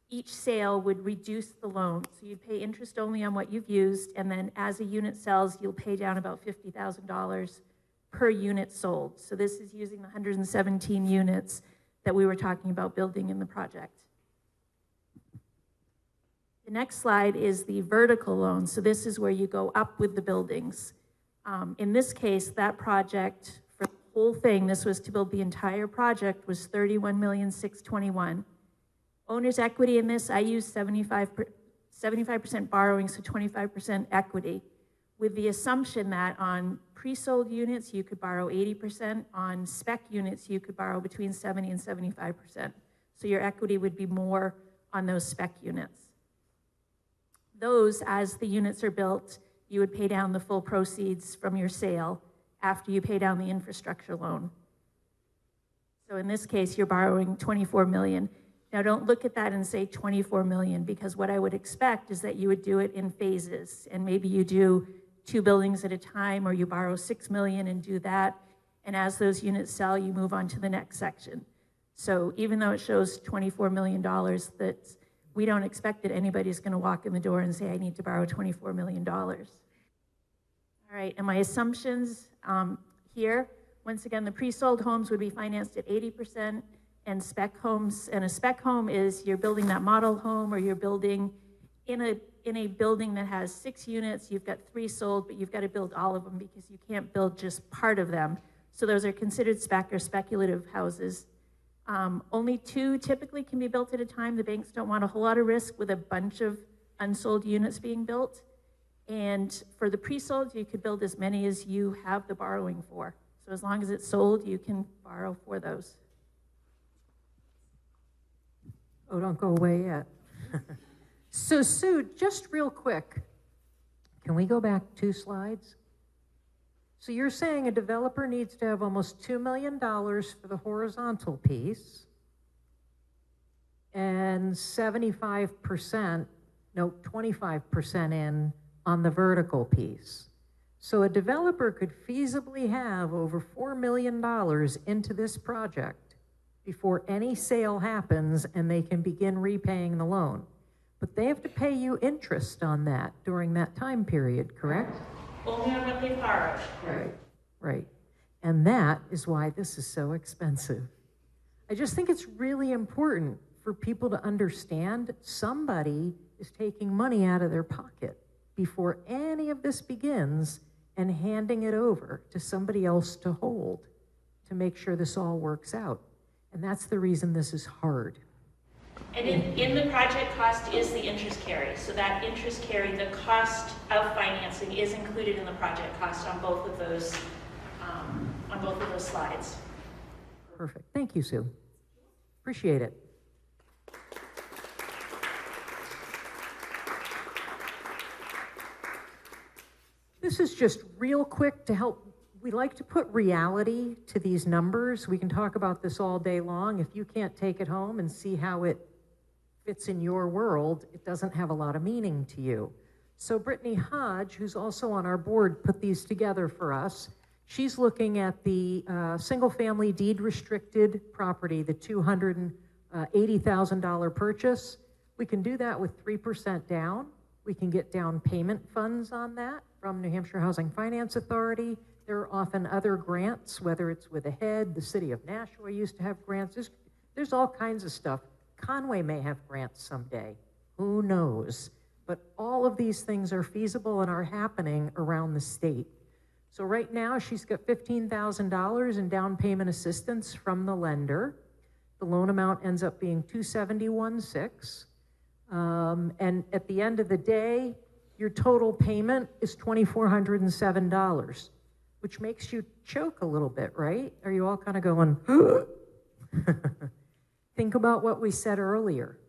Speaker 1: each sale would reduce the loan. So you'd pay interest only on what you've used, and then as a unit sells, you'll pay down about $50,000 per unit sold. So this is using the 117 units that we were talking about building in the project. The next slide is the vertical loan. So this is where you go up with the buildings. In this case, that project, for the whole thing, this was to build the entire project, was $31,621,000. Owner's equity in this, I used 75% borrowing, so 25% equity, with the assumption that on pre-sold units, you could borrow 80%. On spec units, you could borrow between 70 and 75%. So your equity would be more on those spec units. Those, as the units are built, you would pay down the full proceeds from your sale after you pay down the infrastructure loan. So in this case, you're borrowing $24 million. Now don't look at that and say $24 million, because what I would expect is that you would do it in phases, and maybe you do 2 buildings at a time, or you borrow $6 million and do that, and as those units sell, you move on to the next section. So even though it shows $24 million, we don't expect that anybody's going to walk in the door and say, I need to borrow $24 million. All right, and my assumptions here, once again, the pre-sold homes would be financed at 80%, and spec homes, and a spec home is you're building that model home, or you're building in a building that has 6 units, you've got 3 sold, but you've got to build all of them because you can't build just part of them. So those are considered spec or speculative houses. Only 2 typically can be built at a time. The banks don't want a whole lot of risk with a bunch of unsold units being built. And for the pre-sold, you could build as many as you have the borrowing for. So as long as it's sold, you can borrow for those.
Speaker 20: Oh, don't go away yet. So Sue, just real quick, can we go back 2 slides? So you're saying a developer needs to have almost $2 million for the horizontal piece and 25% in on the vertical piece. So a developer could feasibly have over $4 million into this project before any sale happens and they can begin repaying the loan. But they have to pay you interest on that during that time period, correct?
Speaker 1: Only on what they borrowed.
Speaker 20: Right, right. And that is why this is so expensive. I just think it's really important for people to understand somebody is taking money out of their pocket before any of this begins and handing it over to somebody else to hold to make sure this all works out. And that's the reason this is hard.
Speaker 1: And in the project cost is the interest carry. So that interest carry, the cost of financing is included in the project cost on both of those slides.
Speaker 20: Perfect. Thank you, Sue. Appreciate it. This is just real quick to help. We like to put reality to these numbers. We can talk about this all day long. If you can't take it home and see how it fits in your world, it doesn't have a lot of meaning to you. So Brittany Hodge, who's also on our board, put these together for us. She's looking at the single-family deed-restricted property, the $280,000 purchase. We can do that with 3% down. We can get down payment funds on that from New Hampshire Housing Finance Authority. There are often other grants, whether it's with AHEAD, the city of Nashua used to have grants. There's all kinds of stuff. Conway may have grants someday. Who knows? But all of these things are feasible and are happening around the state. So right now, she's got $15,000 in down payment assistance from the lender. The loan amount ends up being $271,600. And at the end of the day, your total payment is $2,407, which makes you choke a little bit, right? Are you all kind of going, Think about what we said earlier.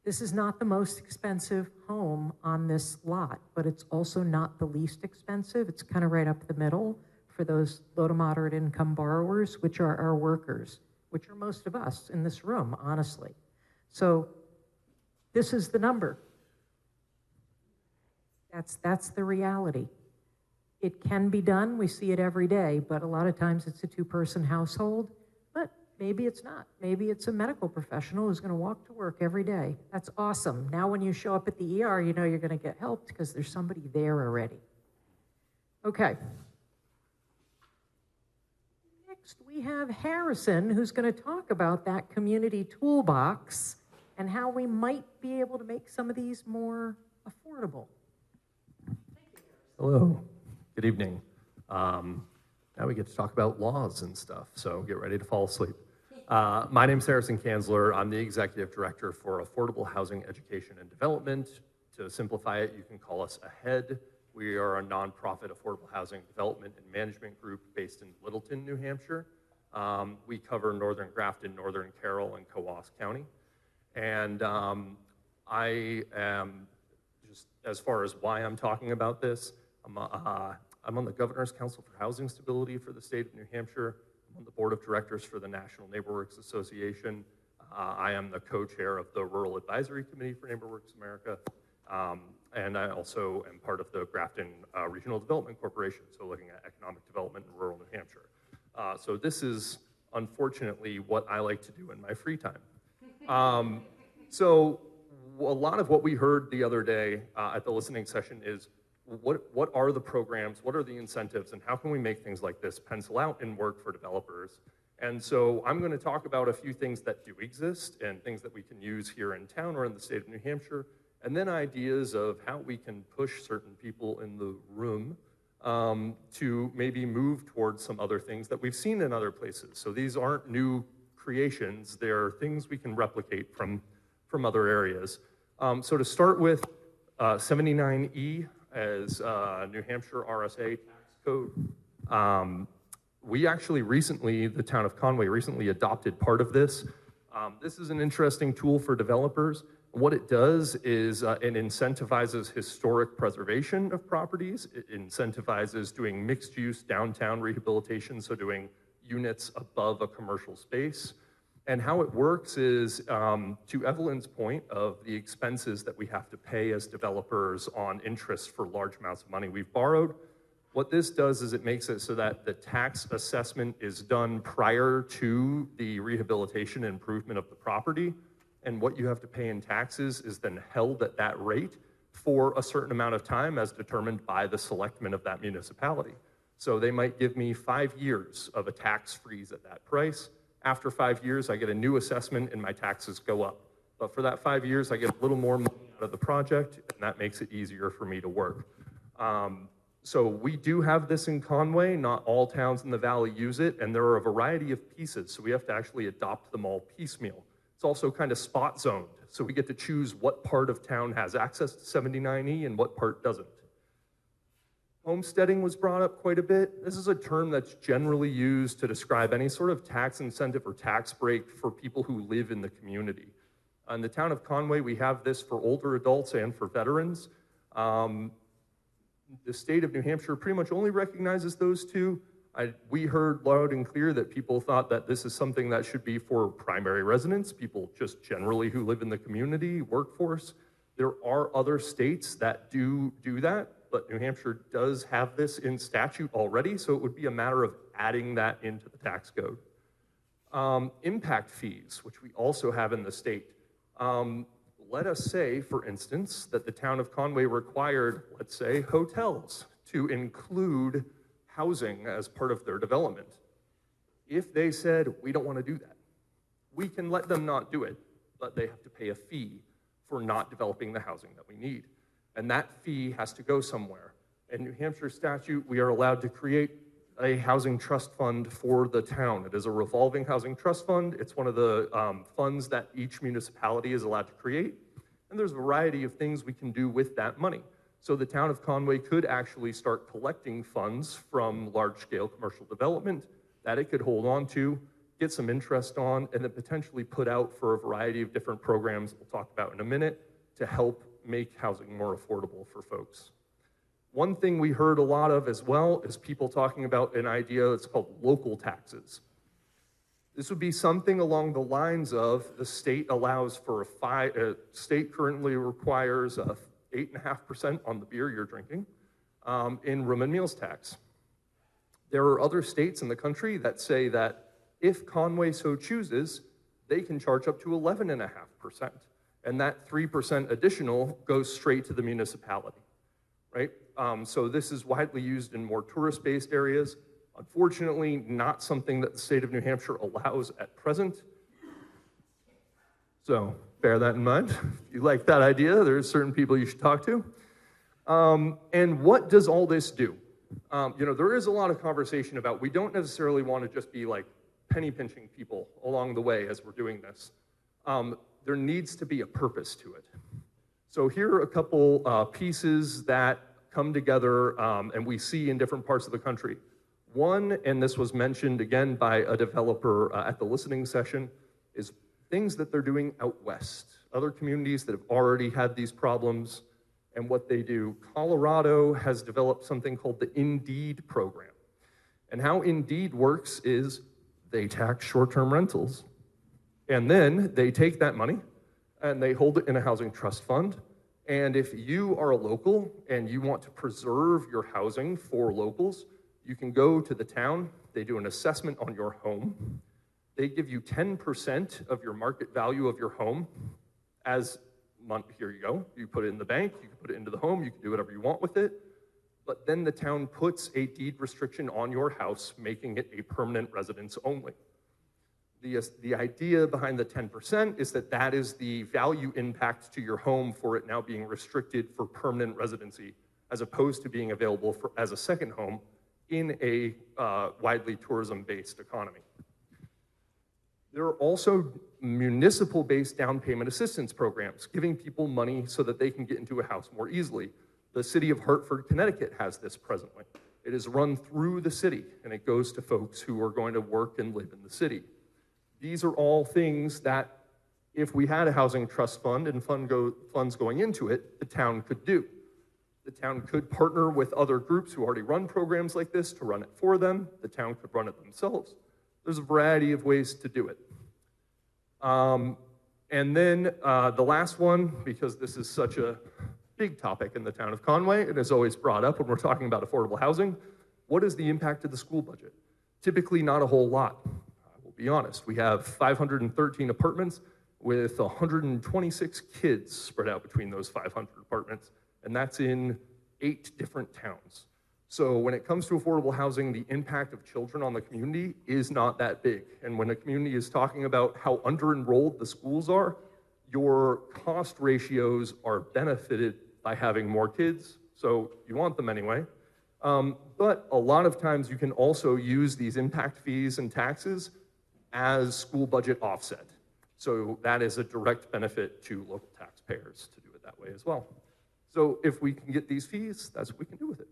Speaker 20: This is not the most expensive home on this lot, but it's also not the least expensive. It's kind of right up the middle for those low to moderate income borrowers, which are our workers, which are most of us in this room, honestly. So this is the number. That's the reality. It can be done. We see it every day, but a lot of times it's a two-person household. But maybe it's not. Maybe it's a medical professional who's going to walk to work every day. That's awesome. Now when you show up at the ER, you know you're going to get helped because there's somebody there already. Okay. Next, we have Harrison, who's going to talk about that community toolbox and how we might be able to make some of these more affordable.
Speaker 5: Hello, good evening. Now we get to talk about laws and stuff, so get ready to fall asleep. My name's Harrison Kanzler. I'm the Executive Director for Affordable Housing Education and Development. To simplify it, you can call us AHEAD. We are a nonprofit affordable housing development and management group based in Littleton, New Hampshire. We cover Northern Grafton, Northern Carroll, and Coos County. And I am, just as far as why I'm talking about this, I'm on the Governor's Council for Housing Stability for the state of New Hampshire. I'm on the board of directors for the National NeighborWorks Association. I am the co-chair of the Rural Advisory Committee for NeighborWorks America. And I also am part of the Grafton Regional Development Corporation, so looking at economic development in rural New Hampshire. So this is unfortunately what I like to do in my free time. So a lot of what we heard the other day at the listening session is what are the programs, what are the incentives, and how can we make things like this pencil out and work for developers? And so I'm going to talk about a few things that do exist and things that we can use here in town or in the state of New Hampshire, and then ideas of how we can push certain people in the room to maybe move towards some other things that we've seen in other places. So these aren't new creations, they're things we can replicate from other areas. So to start with, 79E as New Hampshire RSA tax code. We actually recently, the town of Conway recently adopted part of this. This is an interesting tool for developers. What it does is it incentivizes historic preservation of properties. It incentivizes doing mixed use downtown rehabilitation, so doing units above a commercial space. And how it works is, to Evelyn's point of the expenses that we have to pay as developers on interest for large amounts of money we've borrowed, what this does is it makes it so that the tax assessment is done prior to the rehabilitation and improvement of the property. And what you have to pay in taxes is then held at that rate for a certain amount of time as determined by the selectmen of that municipality. So they might give me 5 years of a tax freeze at that price. After 5 years, I get a new assessment and my taxes go up. But for that 5 years, I get a little more money out of the project, and that makes it easier for me to work. So we do have this in Conway. Not all towns in the valley use it, and there are a variety of pieces, so we have to actually adopt them all piecemeal. It's also kind of spot zoned, so we get to choose what part of town has access to 79E and what part doesn't. Homesteading was brought up quite a bit. This is a term that's generally used to describe any sort of tax incentive or tax break for people who live in the community. In the town of Conway, we have this for older adults and for veterans. The state of New Hampshire pretty much only recognizes those two. We heard loud and clear that people thought that this is something that should be for primary residents, people just generally who live in the community, workforce. There are other states that do that, but New Hampshire does have this in statute already, so it would be a matter of adding that into the tax code. Impact fees, which we also have in the state. Let us say, for instance, that the town of Conway required, let's say, hotels to include housing as part of their development. If they said, we don't want to do that, we can let them not do it, but they have to pay a fee for not developing the housing that we need. And that fee has to go somewhere. In New Hampshire statute, we are allowed to create a housing trust fund for the town. It is a revolving housing trust fund. It's one of the funds that each municipality is allowed to create. And there's a variety of things we can do with that money. So the town of Conway could actually start collecting funds from large-scale commercial development that it could hold on to, get some interest on, and then potentially put out for a variety of different programs we'll talk about in a minute to help make housing more affordable for folks. One thing we heard a lot of as well is people talking about an idea that's called local taxes. This would be something along the lines of the state allows for state currently requires 8.5% on the beer you're drinking in room and meals tax. There are other states in the country that say that if Conway so chooses, they can charge up to 11.5%. And that 3% additional goes straight to the municipality, right? So this is widely used in more tourist-based areas. Unfortunately, not something that the state of New Hampshire allows at present. So bear that in mind. If you like that idea, there's certain people you should talk to. And what does all this do? There is a lot of conversation about we don't necessarily want to just be like penny pinching people along the way as we're doing this. There needs to be a purpose to it. So here are a couple pieces that come together and we see in different parts of the country. One, and this was mentioned again by a developer at the listening session, is things that they're doing out west. Other communities that have already had these problems and what they do. Colorado has developed something called the Indeed program. And how Indeed works is they tax short-term rentals, and then they take that money and they hold it in a housing trust fund. And if you are a local and you want to preserve your housing for locals, you can go to the town, they do an assessment on your home, they give you 10% of your market value of your home as money. Here you go, you put it in the bank, you can put it into the home, you can do whatever you want with it, but then the town puts a deed restriction on your house, making it a permanent residence only. The idea behind the 10% is that that is the value impact to your home for it now being restricted for permanent residency, as opposed to being available as a second home in a widely tourism-based economy. There are also municipal-based down payment assistance programs, giving people money so that they can get into a house more easily. The city of Hartford, Connecticut has this presently. It is run through the city, and it goes to folks who are going to work and live in the city. These are all things that, if we had a housing trust fund and funds going into it, the town could do. The town could partner with other groups who already run programs like this to run it for them. The town could run it themselves. There's a variety of ways to do it. And then the last one, because this is such a big topic in the town of Conway, and is always brought up when we're talking about affordable housing, what is the impact of the school budget? Typically not a whole lot. I will be honest. We have 513 apartments with 126 kids spread out between those 500 apartments, and that's in 8 different towns. So when it comes to affordable housing, the impact of children on the community is not that big. And when a community is talking about how under-enrolled the schools are, your cost ratios are benefited by having more kids, So you want them anyway. But a lot of times you can also use these impact fees and taxes as school budget offset. So that is a direct benefit to local taxpayers to do it that way as well. So if we can get these fees, that's what we can do with it.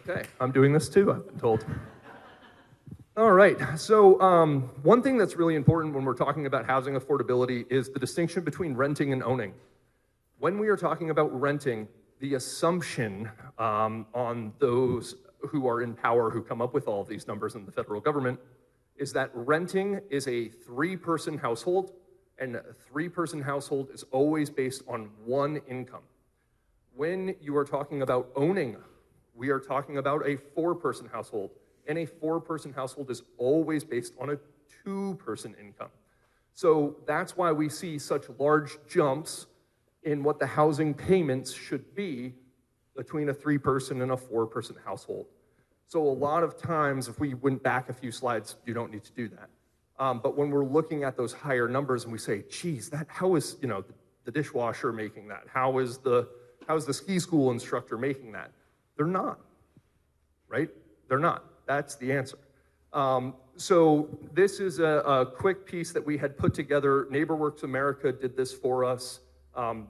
Speaker 5: Okay, I'm doing this too, I've been told. All right, so one thing that's really important when we're talking about housing affordability is the distinction between renting and owning. When we are talking about renting, the assumption on those who are in power, who come up with all of these numbers in the federal government, is that renting is a three-person household, and a three-person household is always based on one income. When you are talking about owning, we are talking about a four-person household, and a four-person household is always based on a two-person income. So that's why we see such large jumps in what the housing payments should be between a three-person and a four-person household. So a lot of times, if we went back a few slides, you don't need to do that. But when we're looking at those higher numbers and we say, geez, how is the dishwasher making that? How is the ski school instructor making that? They're not, right? They're not. That's the answer. So this is a quick piece that we had put together. NeighborWorks America did this for us.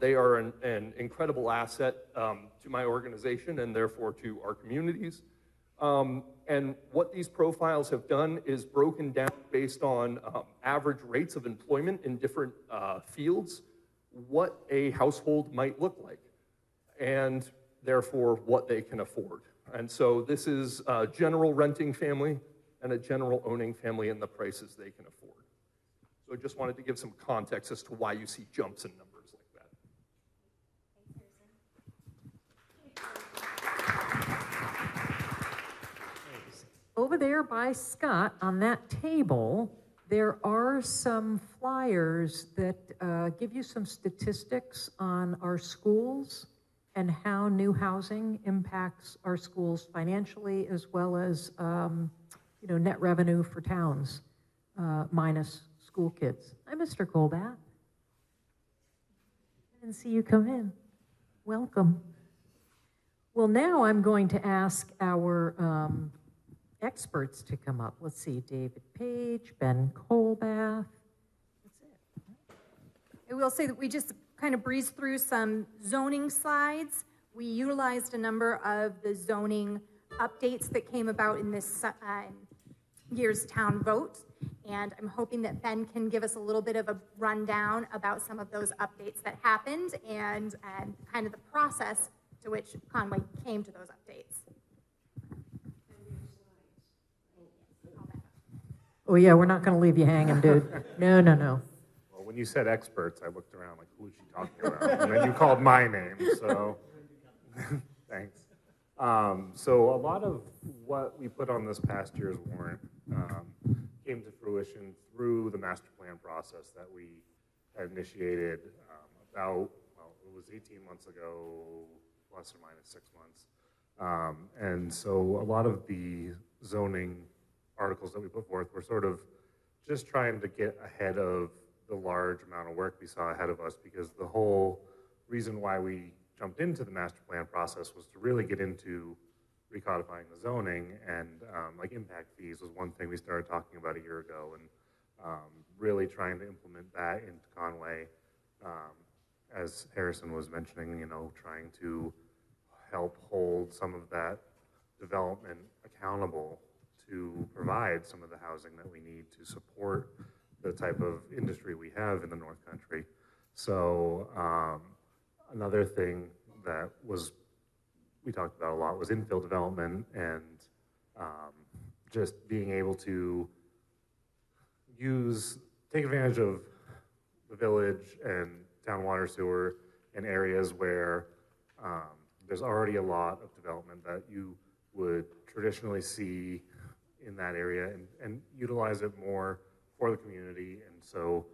Speaker 5: They are an incredible asset to my organization and therefore to our communities. And what these profiles have done is broken down based on average rates of employment in different fields, what a household might look like, and therefore what they can afford. And so this is a general renting family and a general owning family and the prices they can afford. So I just wanted to give some context as to why you see jumps in numbers like that.
Speaker 20: Over there by Scott, on that table, there are some flyers that give you some statistics on our schools and how new housing impacts our schools financially, as well as net revenue for towns, minus school kids. Hi, Mr. Colbat. I didn't see you come in. Welcome. Well, now I'm going to ask our experts to come up. Let's see, David Page, Ben Colbath. That's it.
Speaker 7: I will say that we just kind of breezed through some zoning slides. We utilized a number of the zoning updates that came about in this year's town vote, and I'm hoping that Ben can give us a little bit of a rundown about some of those updates that happened and kind of the process to which Conway came to those updates.
Speaker 20: Oh yeah, we're not going to leave you hanging, dude. No.
Speaker 16: Well, when you said experts, I looked around like, who is she talking about? And then you called my name, so thanks. So a lot of what we put on this past year's warrant came to fruition through the master plan process that we had initiated it was 18 months ago, plus or minus 6 months. And so a lot of the zoning articles that we put forth were sort of just trying to get ahead of the large amount of work we saw ahead of us, because the whole reason why we jumped into the master plan process was to really get into recodifying the zoning, and like impact fees was one thing we started talking about a year ago, and really trying to implement that into Conway. As Harrison was mentioning, trying to help hold some of that development accountable to provide some of the housing that we need to support the type of industry we have in the North Country. So another thing that we talked about a lot was infill development, and just being able to take advantage of the village and town water sewer in areas where there's already a lot of development that you would traditionally see in that area, and utilize it more for the community. And so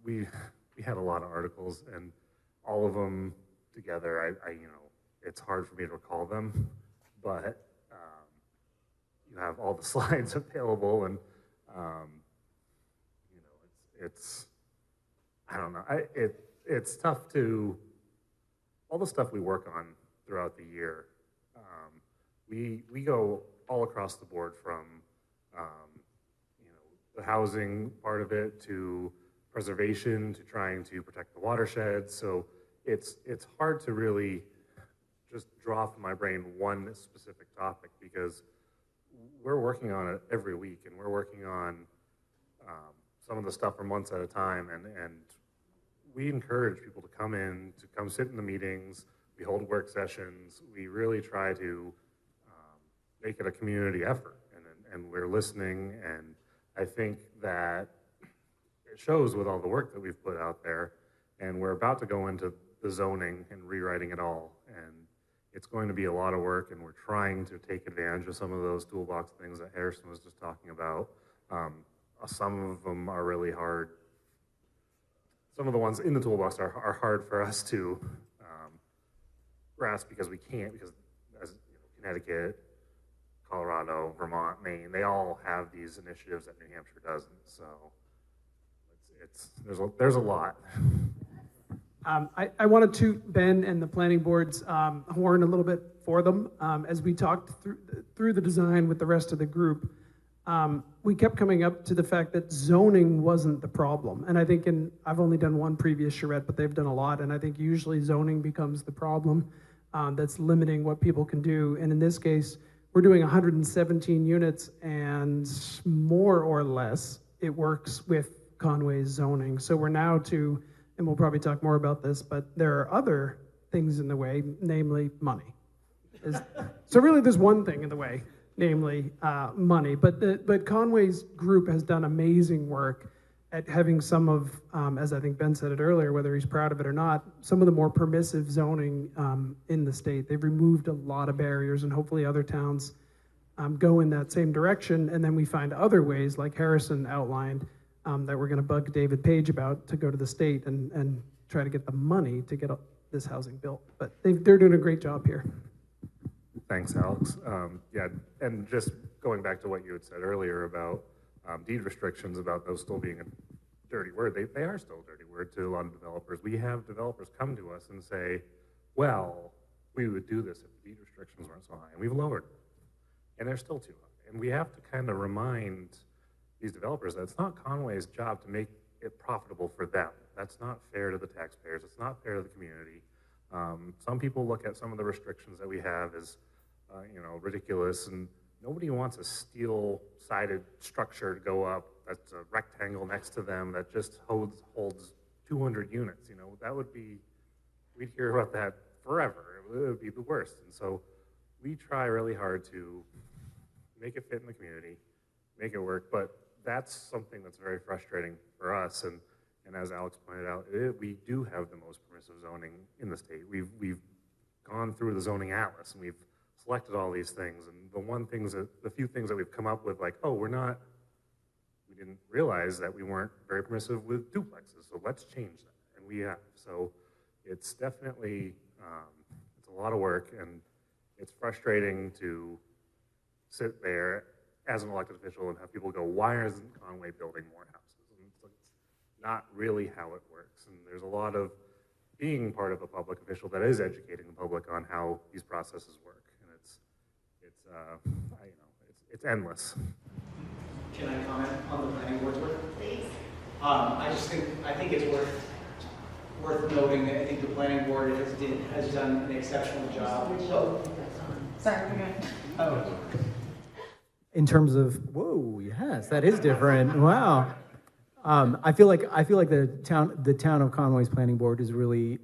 Speaker 16: we had a lot of articles, and all of them together, it's hard for me to recall them, but you have all the slides available, and I don't know. It's tough to, all the stuff we work on throughout the year, we go all across the board from, the housing part of it to preservation to trying to protect the watersheds. So it's hard to really just draw from my brain one specific topic because we're working on it every week and we're working on some of the stuff for months at a time, and we encourage people to come in, to come sit in the meetings. We hold work sessions. We really try to make it a community effort, and we're listening, and I think that it shows with all the work that we've put out there, and we're about to go into the zoning and rewriting it all, and it's going to be a lot of work, and we're trying to take advantage of some of those toolbox things that Harrison was just talking about. Some of them are really hard. Some of the ones in the toolbox are hard for us to grasp because we can't, because as Connecticut, Colorado, Vermont, Maine, they all have these initiatives that New Hampshire doesn't. So there's a lot.
Speaker 4: I wanted to Ben and the planning board's horn a little bit for them. As we talked through the design with the rest of the group, we kept coming up to the fact that zoning wasn't the problem. And I think I've only done one previous charrette, but they've done a lot. And I think usually zoning becomes the problem that's limiting what people can do. And in this case, we're doing 117 units and more or less, it works with Conway's zoning. So we're now to, and we'll probably talk more about this, but there are other things in the way, namely money. So really there's one thing in the way, namely money. But Conway's group has done amazing work at having some of, as I think Ben said it earlier, whether he's proud of it or not, some of the more permissive zoning in the state. They've removed a lot of barriers, and hopefully other towns go in that same direction. And then we find other ways, like Harrison outlined, that we're gonna bug David Page about to go to the state and try to get the money to get this housing built. But they're doing a great job here.
Speaker 16: Thanks, Alex. Yeah, and just going back to what you had said earlier about deed restrictions, about those still being a dirty word, they are still a dirty word to a lot of developers. We have developers come to us and say, well, we would do this if the deed restrictions weren't so high, and we've lowered them, and they're still too high. And we have to kind of remind these developers that it's not Conway's job to make it profitable for them. That's not fair to the taxpayers. It's not fair to the community. Some people look at some of the restrictions that we have as ridiculous, and nobody wants a steel-sided structure to go up that's a rectangle next to them that just holds 200 units. That would be, we'd hear about that forever. It would be the worst. And so we try really hard to make it fit in the community, make it work, but that's something that's very frustrating for us. And as Alex pointed out, we do have the most permissive zoning in the state. We've gone through the zoning atlas, and we've selected all these things, and the few things that we've come up with, like, oh, we didn't realize that we weren't very permissive with duplexes, so let's change that, and we have. So it's definitely, it's a lot of work, and it's frustrating to sit there as an elected official and have people go, why isn't Conway building more houses? And it's not really how it works, and there's a lot of being part of a public official that is educating the public on how these processes work. It's endless.
Speaker 9: Can I comment on the planning board's work? Please. I think it's worth noting that I think the planning board has done an exceptional job. Oh, sorry. Oh.
Speaker 22: In terms of, whoa, yes, that is different. Wow. I feel like the town of Conway's planning board is really,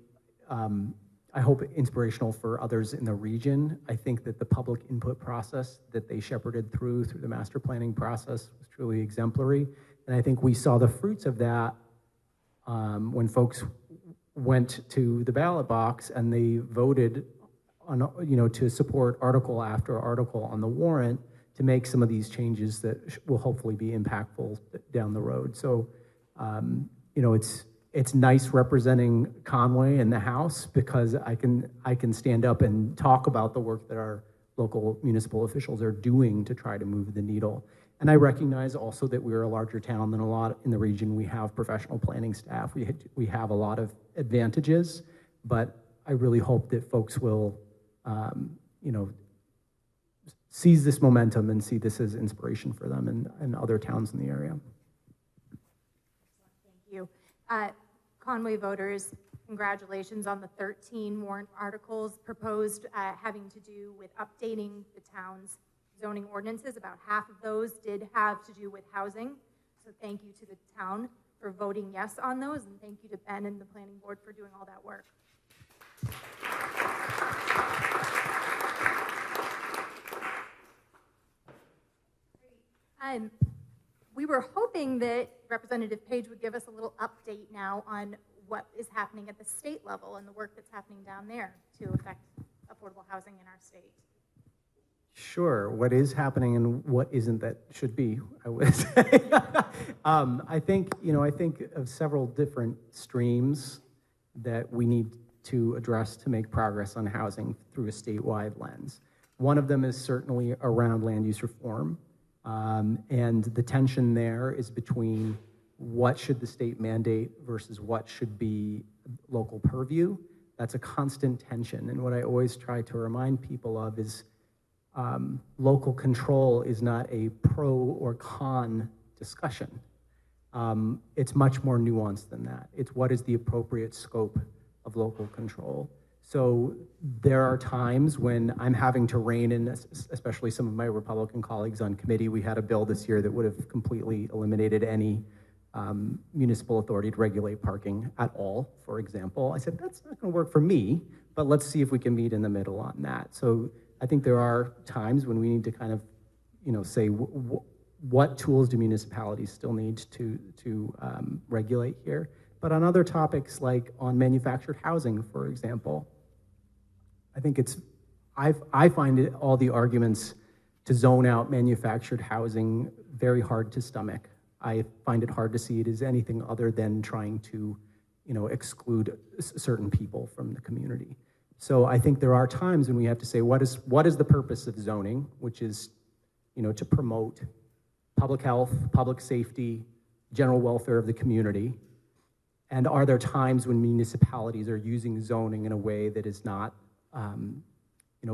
Speaker 22: I hope, inspirational for others in the region. I think that the public input process that they shepherded through the master planning process was truly exemplary. And I think we saw the fruits of that when folks went to the ballot box and they voted on, to support article after article on the warrant to make some of these changes that will hopefully be impactful down the road. So, it's nice representing Conway in the House because I can stand up and talk about the work that our local municipal officials are doing to try to move the needle. And I recognize also that we're a larger town than a lot in the region. We have professional planning staff. We have a lot of advantages, but I really hope that folks will, seize this momentum and see this as inspiration for them and other towns in the area.
Speaker 7: Thank you. Conway voters, congratulations on the 13 warrant articles proposed having to do with updating the town's zoning ordinances. About half of those did have to do with housing. So thank you to the town for voting yes on those, and thank you to Ben and the planning board for doing all that work. We were hoping that Representative Page would give us a little update now on what is happening at the state level and the work that's happening down there to affect affordable housing in our state.
Speaker 22: Sure, what is happening and what isn't that should be, I would say. I think of several different streams that we need to address to make progress on housing through a statewide lens. One of them is certainly around land use reform. And the tension there is between what should the state mandate versus what should be local purview. That's a constant tension. And what I always try to remind people of is local control is not a pro or con discussion. It's much more nuanced than that. It's what is the appropriate scope of local control. So there are times when I'm having to rein in, especially some of my Republican colleagues on committee. We had a bill this year that would have completely eliminated any municipal authority to regulate parking at all, for example. I said, that's not going to work for me, but let's see if we can meet in the middle on that. So I think there are times when we need to kind of, say what tools do municipalities still need to regulate here. But on other topics, like on manufactured housing, for example, I think I find all the arguments to zone out manufactured housing very hard to stomach. I find it hard to see it as anything other than trying to, exclude certain people from the community. So I think there are times when we have to say, what is the purpose of zoning, which is, to promote public health, public safety, general welfare of the community. And are there times when municipalities are using zoning in a way that is not,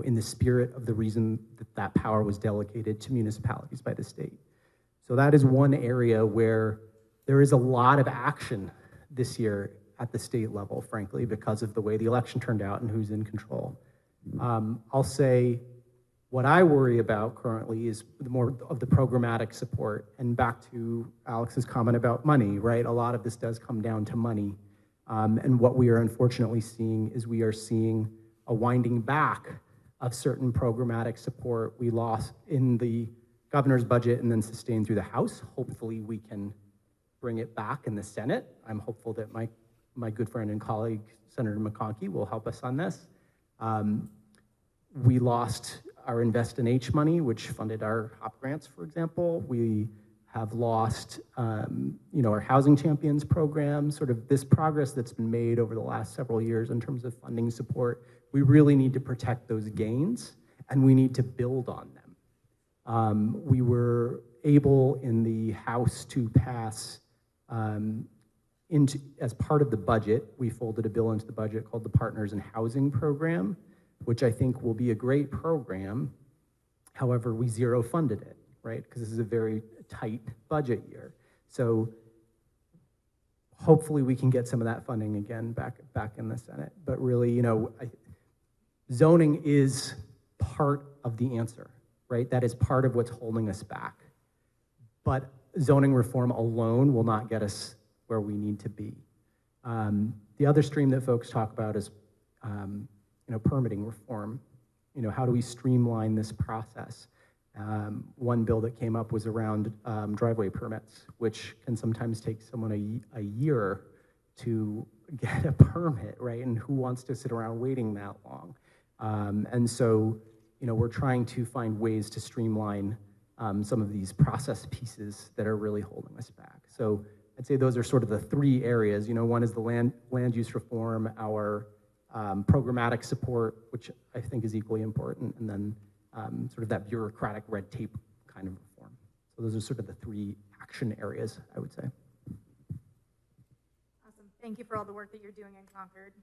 Speaker 22: in the spirit of the reason that power was delegated to municipalities by the state? So that is one area where there is a lot of action this year at the state level, frankly, because of the way the election turned out and who's in control. I'll say what I worry about currently is more of the programmatic support. And back to Alex's comment about money, right? A lot of this does come down to money. And what we are unfortunately seeing is we are seeing a winding back of certain programmatic support we lost in the governor's budget and then sustained through the House. Hopefully we can bring it back in the Senate. I'm hopeful that my good friend and colleague, Senator McConkey, will help us on this. We lost our Invest in H money, which funded our HOP grants, for example. We have lost, our Housing Champions program, sort of this progress that's been made over the last several years in terms of funding support. We really need to protect those gains, and we need to build on them. We were able in the House to pass as part of the budget, we folded a bill into the budget called the Partners in Housing Program, which I think will be a great program. However, we zero funded it, right? Because this is a very tight budget year. So hopefully we can get some of that funding again back in the Senate. But really, zoning is part of the answer, right? That is part of what's holding us back. But zoning reform alone will not get us where we need to be. The other stream that folks talk about is permitting reform. How do we streamline this process? One bill that came up was around driveway permits, which can sometimes take someone a year to get a permit, right? And who wants to sit around waiting that long? And so, we're trying to find ways to streamline some of these process pieces that are really holding us back. So I'd say those are sort of the three areas. One is the land use reform, our programmatic support, which I think is equally important, and then sort of that bureaucratic red tape kind of reform. So So those are sort of the three action areas, I would say.
Speaker 7: Awesome. Thank you for all the work that you're doing in Concord.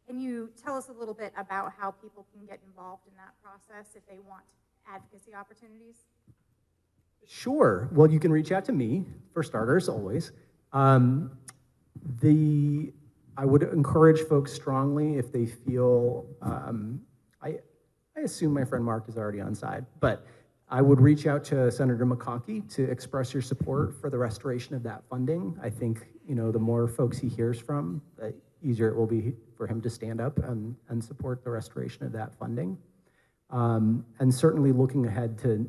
Speaker 7: Can you tell us a little bit about how people can get involved in that process if they want advocacy opportunities?
Speaker 22: Sure. Well, you can reach out to me, for starters, always. I would encourage folks strongly if they feel, I assume my friend Mark is already on side, but I would reach out to Senator McConkey to express your support for the restoration of that funding. I think, the more folks he hears from, the easier it will be for him to stand up and support the restoration of that funding. And certainly looking ahead to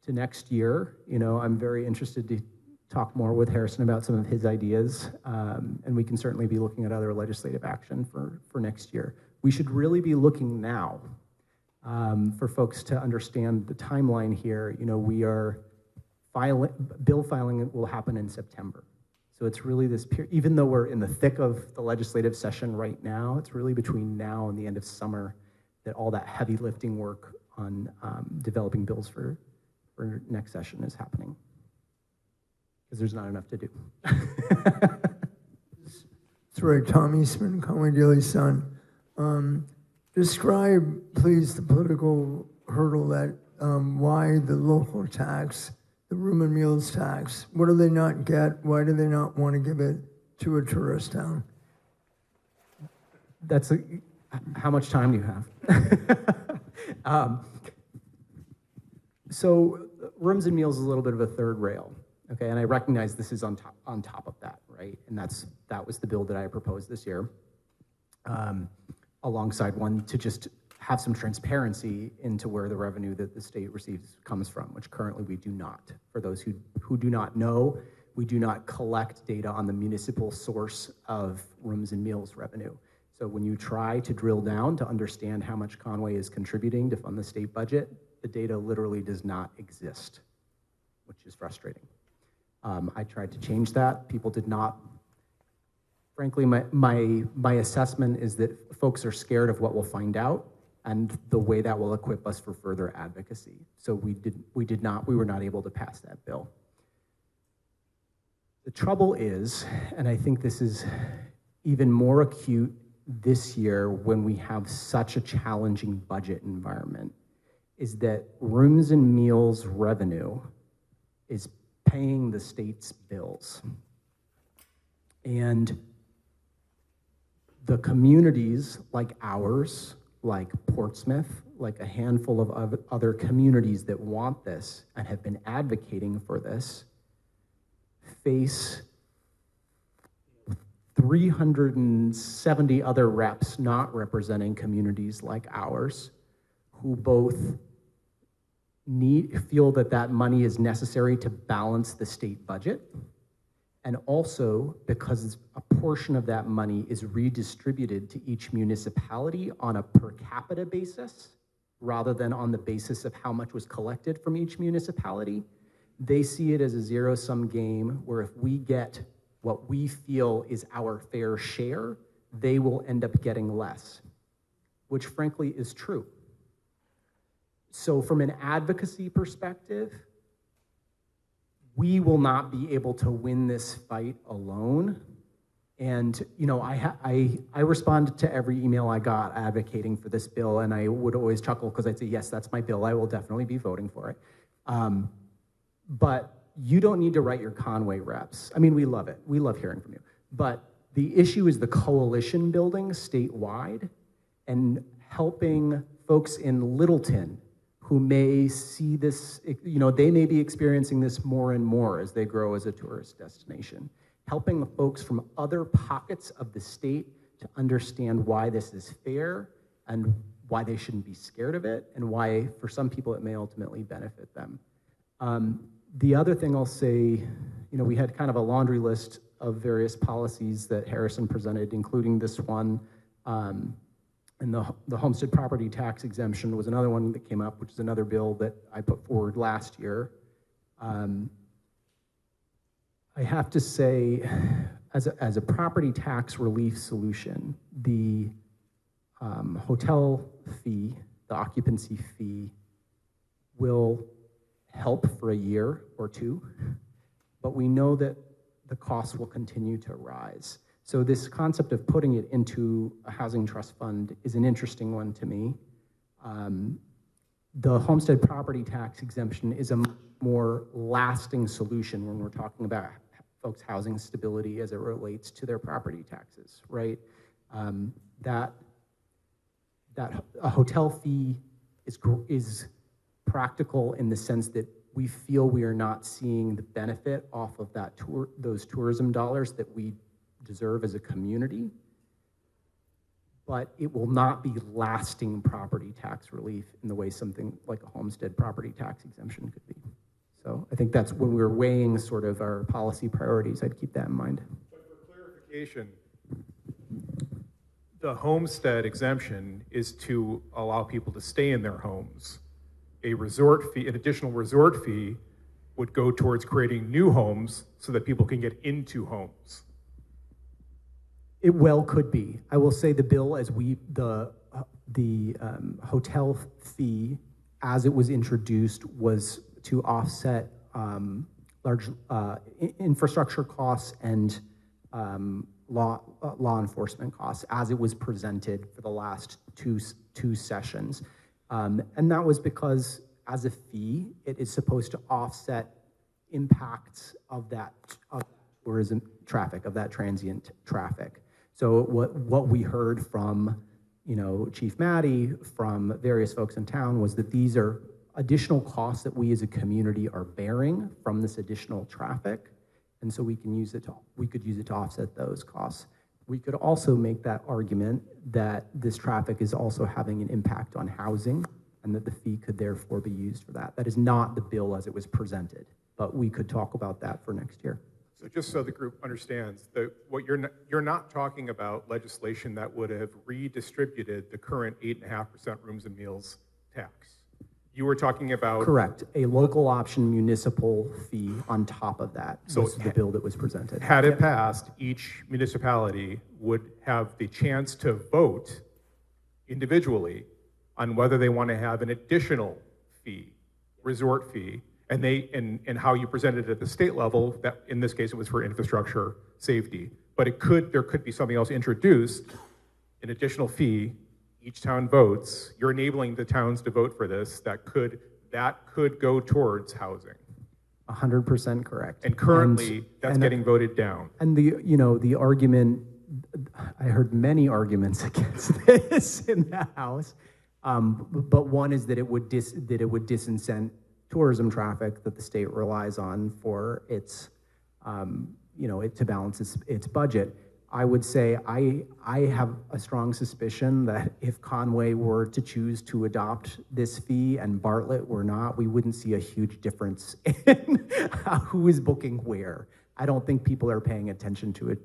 Speaker 22: next year, I'm very interested to talk more with Harrison about some of his ideas, and we can certainly be looking at other legislative action for next year. We should really be looking now for folks to understand the timeline here. We are bill filing will happen in September. So it's really this period, even though we're in the thick of the legislative session right now, it's really between now and the end of summer that all that heavy lifting work on developing bills for next session is happening. Because there's not enough to do.
Speaker 12: That's right, Tom Eastman, Conway Daily Sun. Describe, please, the political hurdle that why the local tax, the room and meals tax, what do they not get? Why do they not want to give it to a tourist town?
Speaker 22: How much time do you have? So rooms and meals is a little bit of a third rail, okay? And I recognize this is on top of that, right? And that was the bill that I proposed this year, alongside one to just have some transparency into where the revenue that the state receives comes from, which currently we do not. For those who do not know, we do not collect data on the municipal source of rooms and meals revenue. So when you try to drill down to understand how much Conway is contributing to fund the state budget, the data literally does not exist, which is frustrating. I tried to change that. People did not. Frankly, my assessment is that folks are scared of what we'll find out and the way that will equip us for further advocacy. So we were not able to pass that bill. The trouble is, and I think this is even more acute this year when we have such a challenging budget environment, is that rooms and meals revenue is paying the state's bills. And the communities like ours, like Portsmouth, like a handful of other communities that want this and have been advocating for this, face 370 other reps not representing communities like ours who both feel that money is necessary to balance the state budget, and also because a portion of that money is redistributed to each municipality on a per capita basis rather than on the basis of how much was collected from each municipality. They see it as a zero-sum game where if we get what we feel is our fair share, they will end up getting less, which frankly is true. So from an advocacy perspective, we will not be able to win this fight alone. And I responded to every email I got advocating for this bill, and I would always chuckle because I'd say, yes, that's my bill. I will definitely be voting for it. But you don't need to write your Conway reps. I mean, we love it. We love hearing from you. But the issue is the coalition building statewide and helping folks in Littleton who may see this, they may be experiencing this more and more as they grow as a tourist destination. Helping the folks from other pockets of the state to understand why this is fair and why they shouldn't be scared of it, and why for some people it may ultimately benefit them. The other thing I'll say, we had kind of a laundry list of various policies that Harrison presented, including this one. And the homestead property tax exemption was another one that came up, which is another bill that I put forward last year. I have to say, as a property tax relief solution, the hotel fee, the occupancy fee, will help for a year or two, but we know that the costs will continue to rise. So this concept of putting it into a housing trust fund is an interesting one to me. The homestead property tax exemption is a more lasting solution when we're talking about folks' housing stability as it relates to their property taxes, right? That a hotel fee is practical in the sense that we feel we are not seeing the benefit off of those tourism dollars that we deserve as a community, but it will not be lasting property tax relief in the way something like a homestead property tax exemption could be. So I think that's when we're weighing sort of our policy priorities, I'd keep that in mind.
Speaker 18: But for clarification, the homestead exemption is to allow people to stay in their homes. A resort fee, an additional resort fee, would go towards creating new homes so that people can get into homes.
Speaker 22: It well could be. I will say the bill as the hotel fee as it was introduced was to offset large infrastructure costs and law enforcement costs as it was presented for the last two sessions. And that was because as a fee, it is supposed to offset impacts of that tourism traffic, of that transient traffic. So what we heard from, Chief Maddie, from various folks in town was that these are additional costs that we as a community are bearing from this additional traffic. And so we could use it to offset those costs. We could also make that argument that this traffic is also having an impact on housing and that the fee could therefore be used for that. That is not the bill as it was presented, but we could talk about that for next year.
Speaker 18: So just so the group understands, what you're not talking about legislation that would have redistributed the current 8.5% rooms and meals tax. You were talking about...
Speaker 22: Correct. A local option municipal fee on top of that. So was the bill that was presented.
Speaker 18: Had it passed, each municipality would have the chance to vote individually on whether they want to have an additional fee, resort fee, and how you presented it at the state level. That in this case it was for infrastructure safety, but there could be something else introduced, an additional fee. Each town votes. You're enabling the towns to vote for this. That could go towards housing.
Speaker 22: 100% correct.
Speaker 18: And currently, that's getting voted down.
Speaker 22: And the argument, I heard many arguments against this in the House, but one is that it would disincent tourism traffic that the state relies on for its, to balance its budget. I would say I have a strong suspicion that if Conway were to choose to adopt this fee and Bartlett were not, we wouldn't see a huge difference in who is booking where. I don't think people are paying attention to it,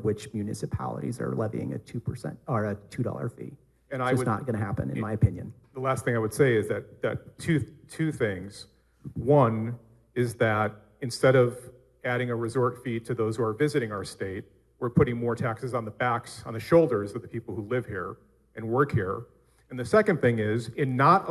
Speaker 22: which municipalities are levying a 2% or a $2 fee.
Speaker 18: And
Speaker 22: it's not going to happen, in my opinion.
Speaker 18: The last thing I would say is that two things. One is that instead of adding a resort fee to those who are visiting our state, we're putting more taxes on the shoulders of the people who live here and work here. And the second thing is, in not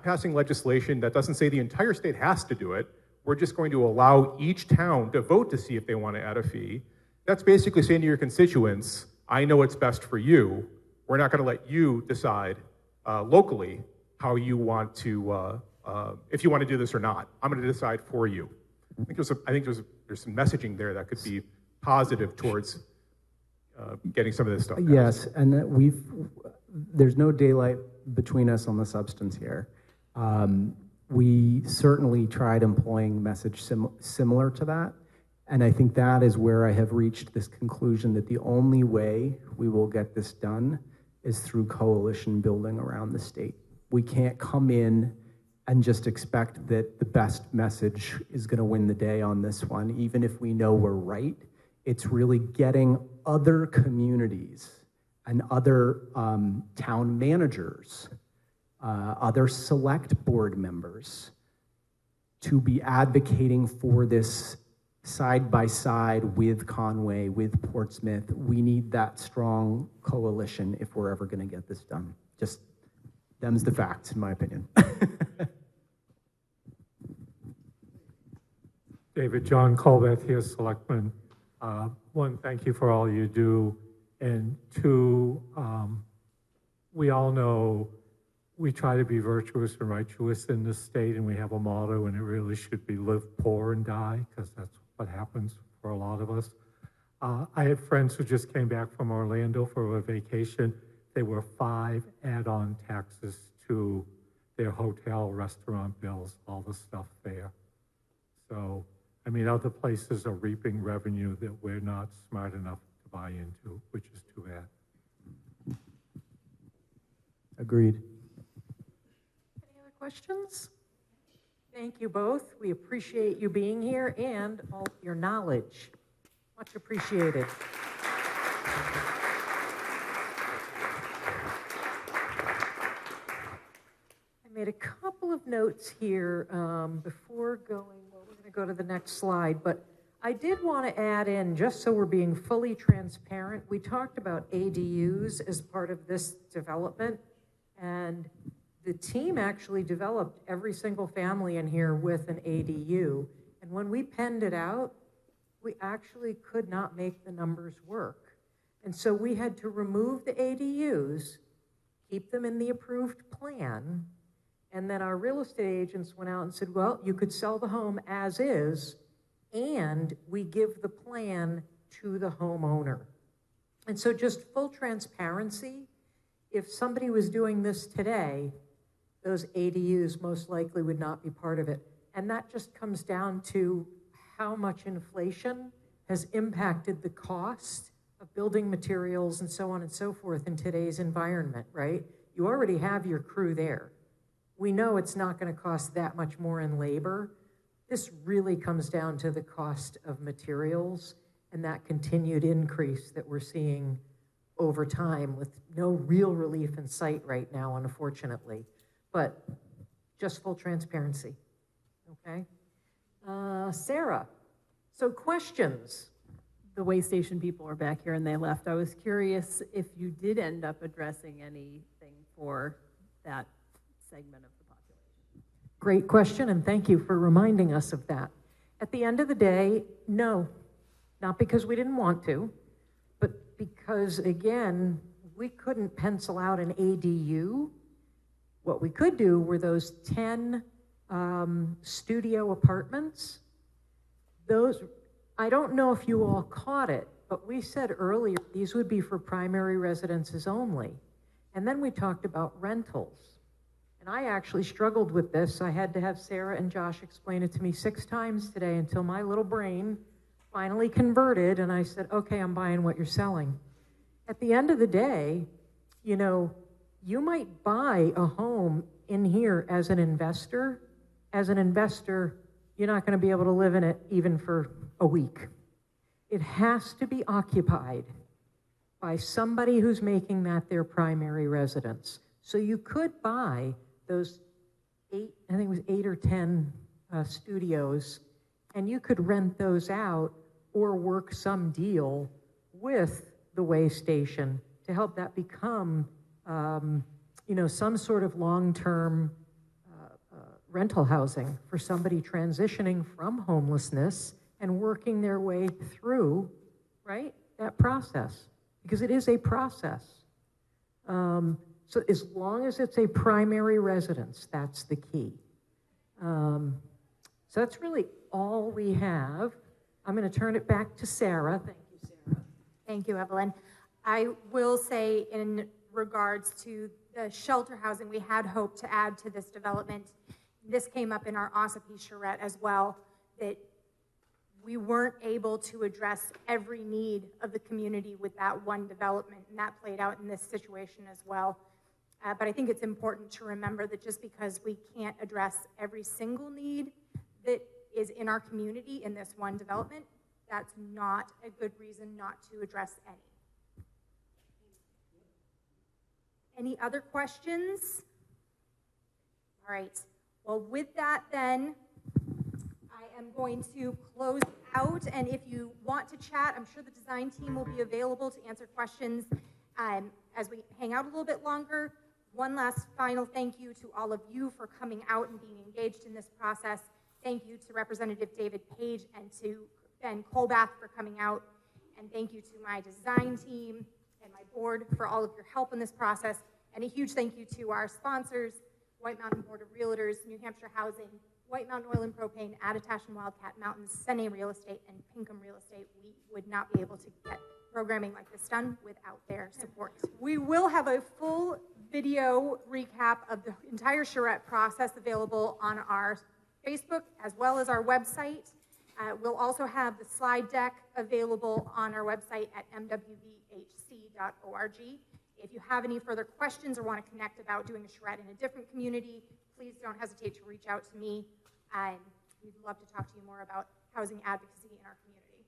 Speaker 18: passing legislation that doesn't say the entire state has to do it, we're just going to allow each town to vote to see if they want to add a fee. That's basically saying to your constituents, I know what's best for you. We're not going to let you decide locally how you want to, if you want to do this or not. I'm going to decide for you. I think there's some messaging there that could be positive towards getting some of this stuff passed.
Speaker 22: Yes, and there's no daylight between us on the substance here. We certainly tried employing message similar to that, and I think that is where I have reached this conclusion that the only way we will get this done is through coalition building around the state. We can't come in and just expect that the best message is going to win the day on this one, even if we know we're right. It's really getting other communities and other town managers, other select board members to be advocating for this side by side with Conway, with Portsmouth. We need that strong coalition if we're ever going to get this done. Just them's the facts, in my opinion.
Speaker 14: David John Colbeth here, Selectman. One, thank you for all you do. And two, we all know we try to be virtuous and righteous in this state, and we have a motto, and it really should be live poor and die, because that's what happens for a lot of us. I had friends who just came back from Orlando for a vacation. There were 5 add-on taxes to their hotel, restaurant bills, all the stuff there. So, I mean, other places are reaping revenue that we're not smart enough to buy into, which is too bad.
Speaker 22: Agreed.
Speaker 20: Any other questions? Thank you both. We appreciate you being here and all your knowledge. Much appreciated. I made a couple of notes here before going, well, we're going to go to the next slide, but I did want to add in, just so we're being fully transparent, we talked about ADUs as part of this development, and the team actually developed every single family in here with an ADU, and when we penned it out, we actually could not make the numbers work. And so we had to remove the ADUs, keep them in the approved plan, and then our real estate agents went out and said, well, you could sell the home as is, and we give the plan to the homeowner. And so just full transparency, if somebody was doing this today, those ADUs most likely would not be part of it. And that just comes down to how much inflation has impacted the cost of building materials and so on and so forth in today's environment, right? You already have your crew there. We know it's not going to cost that much more in labor. This really comes down to the cost of materials and that continued increase that we're seeing over time with no real relief in sight right now, unfortunately. But just full transparency, okay? Sarah, so questions?
Speaker 17: The way station people are back here and they left. I was curious if you did end up addressing anything for that segment of the population.
Speaker 20: Great question, and thank you for reminding us of that. At the end of the day, no, not because we didn't want to, but because, again, we couldn't pencil out an ADU. What we could do were those 10 studio apartments. Those, I don't know if you all caught it, but we said earlier these would be for primary residences only. And then we talked about rentals. And I actually struggled with this. I had to have Sarah and Josh explain it to me 6 times today until my little brain finally converted and I said, okay, I'm buying what you're selling. At the end of the day, you know, you might buy a home in here as an investor. As an investor, you're not going to be able to live in it even for a week. It has to be occupied by somebody who's making that their primary residence. So you could buy those 8, I think it was 8 or 10 studios, and you could rent those out or work some deal with the way station to help that become, you know, some sort of long-term rental housing for somebody transitioning from homelessness and working their way through, right, that process, because it is a process. So as long as it's a primary residence, that's the key. So that's really all we have. I'm going to turn it back to Sarah. Thank you, Sarah.
Speaker 7: Thank you, Evelyn. I will say in regards to the shelter housing we had hoped to add to this development, this came up in our Ossipee charrette as well, that we weren't able to address every need of the community with that one development, and that played out in this situation as well. But I think it's important to remember that just because we can't address every single need that is in our community in this one development, that's not a good reason not to address any. Any other questions? All right. Well, with that then, I am going to close out, and if you want to chat, I'm sure the design team will be available to answer questions as we hang out a little bit longer. One last final thank you to all of you for coming out and being engaged in this process. Thank you to Representative David Page and to Ben Colbath for coming out. And thank you to my design team and my board for all of your help in this process. And a huge thank you to our sponsors, White Mountain Board of Realtors, New Hampshire Housing, White Mountain Oil and Propane, Attitash and Wildcat Mountains, Sene Real Estate, and Pinkham Real Estate. We would not be able to get programming like this done without their support. We will have a full video recap of the entire Charrette process available on our Facebook as well as our website. We'll also have the slide deck available on our website at mwvhc.org. If you have any further questions or want to connect about doing a charrette in a different community, please don't hesitate to reach out to me. And we'd love to talk to you more about housing advocacy in our community.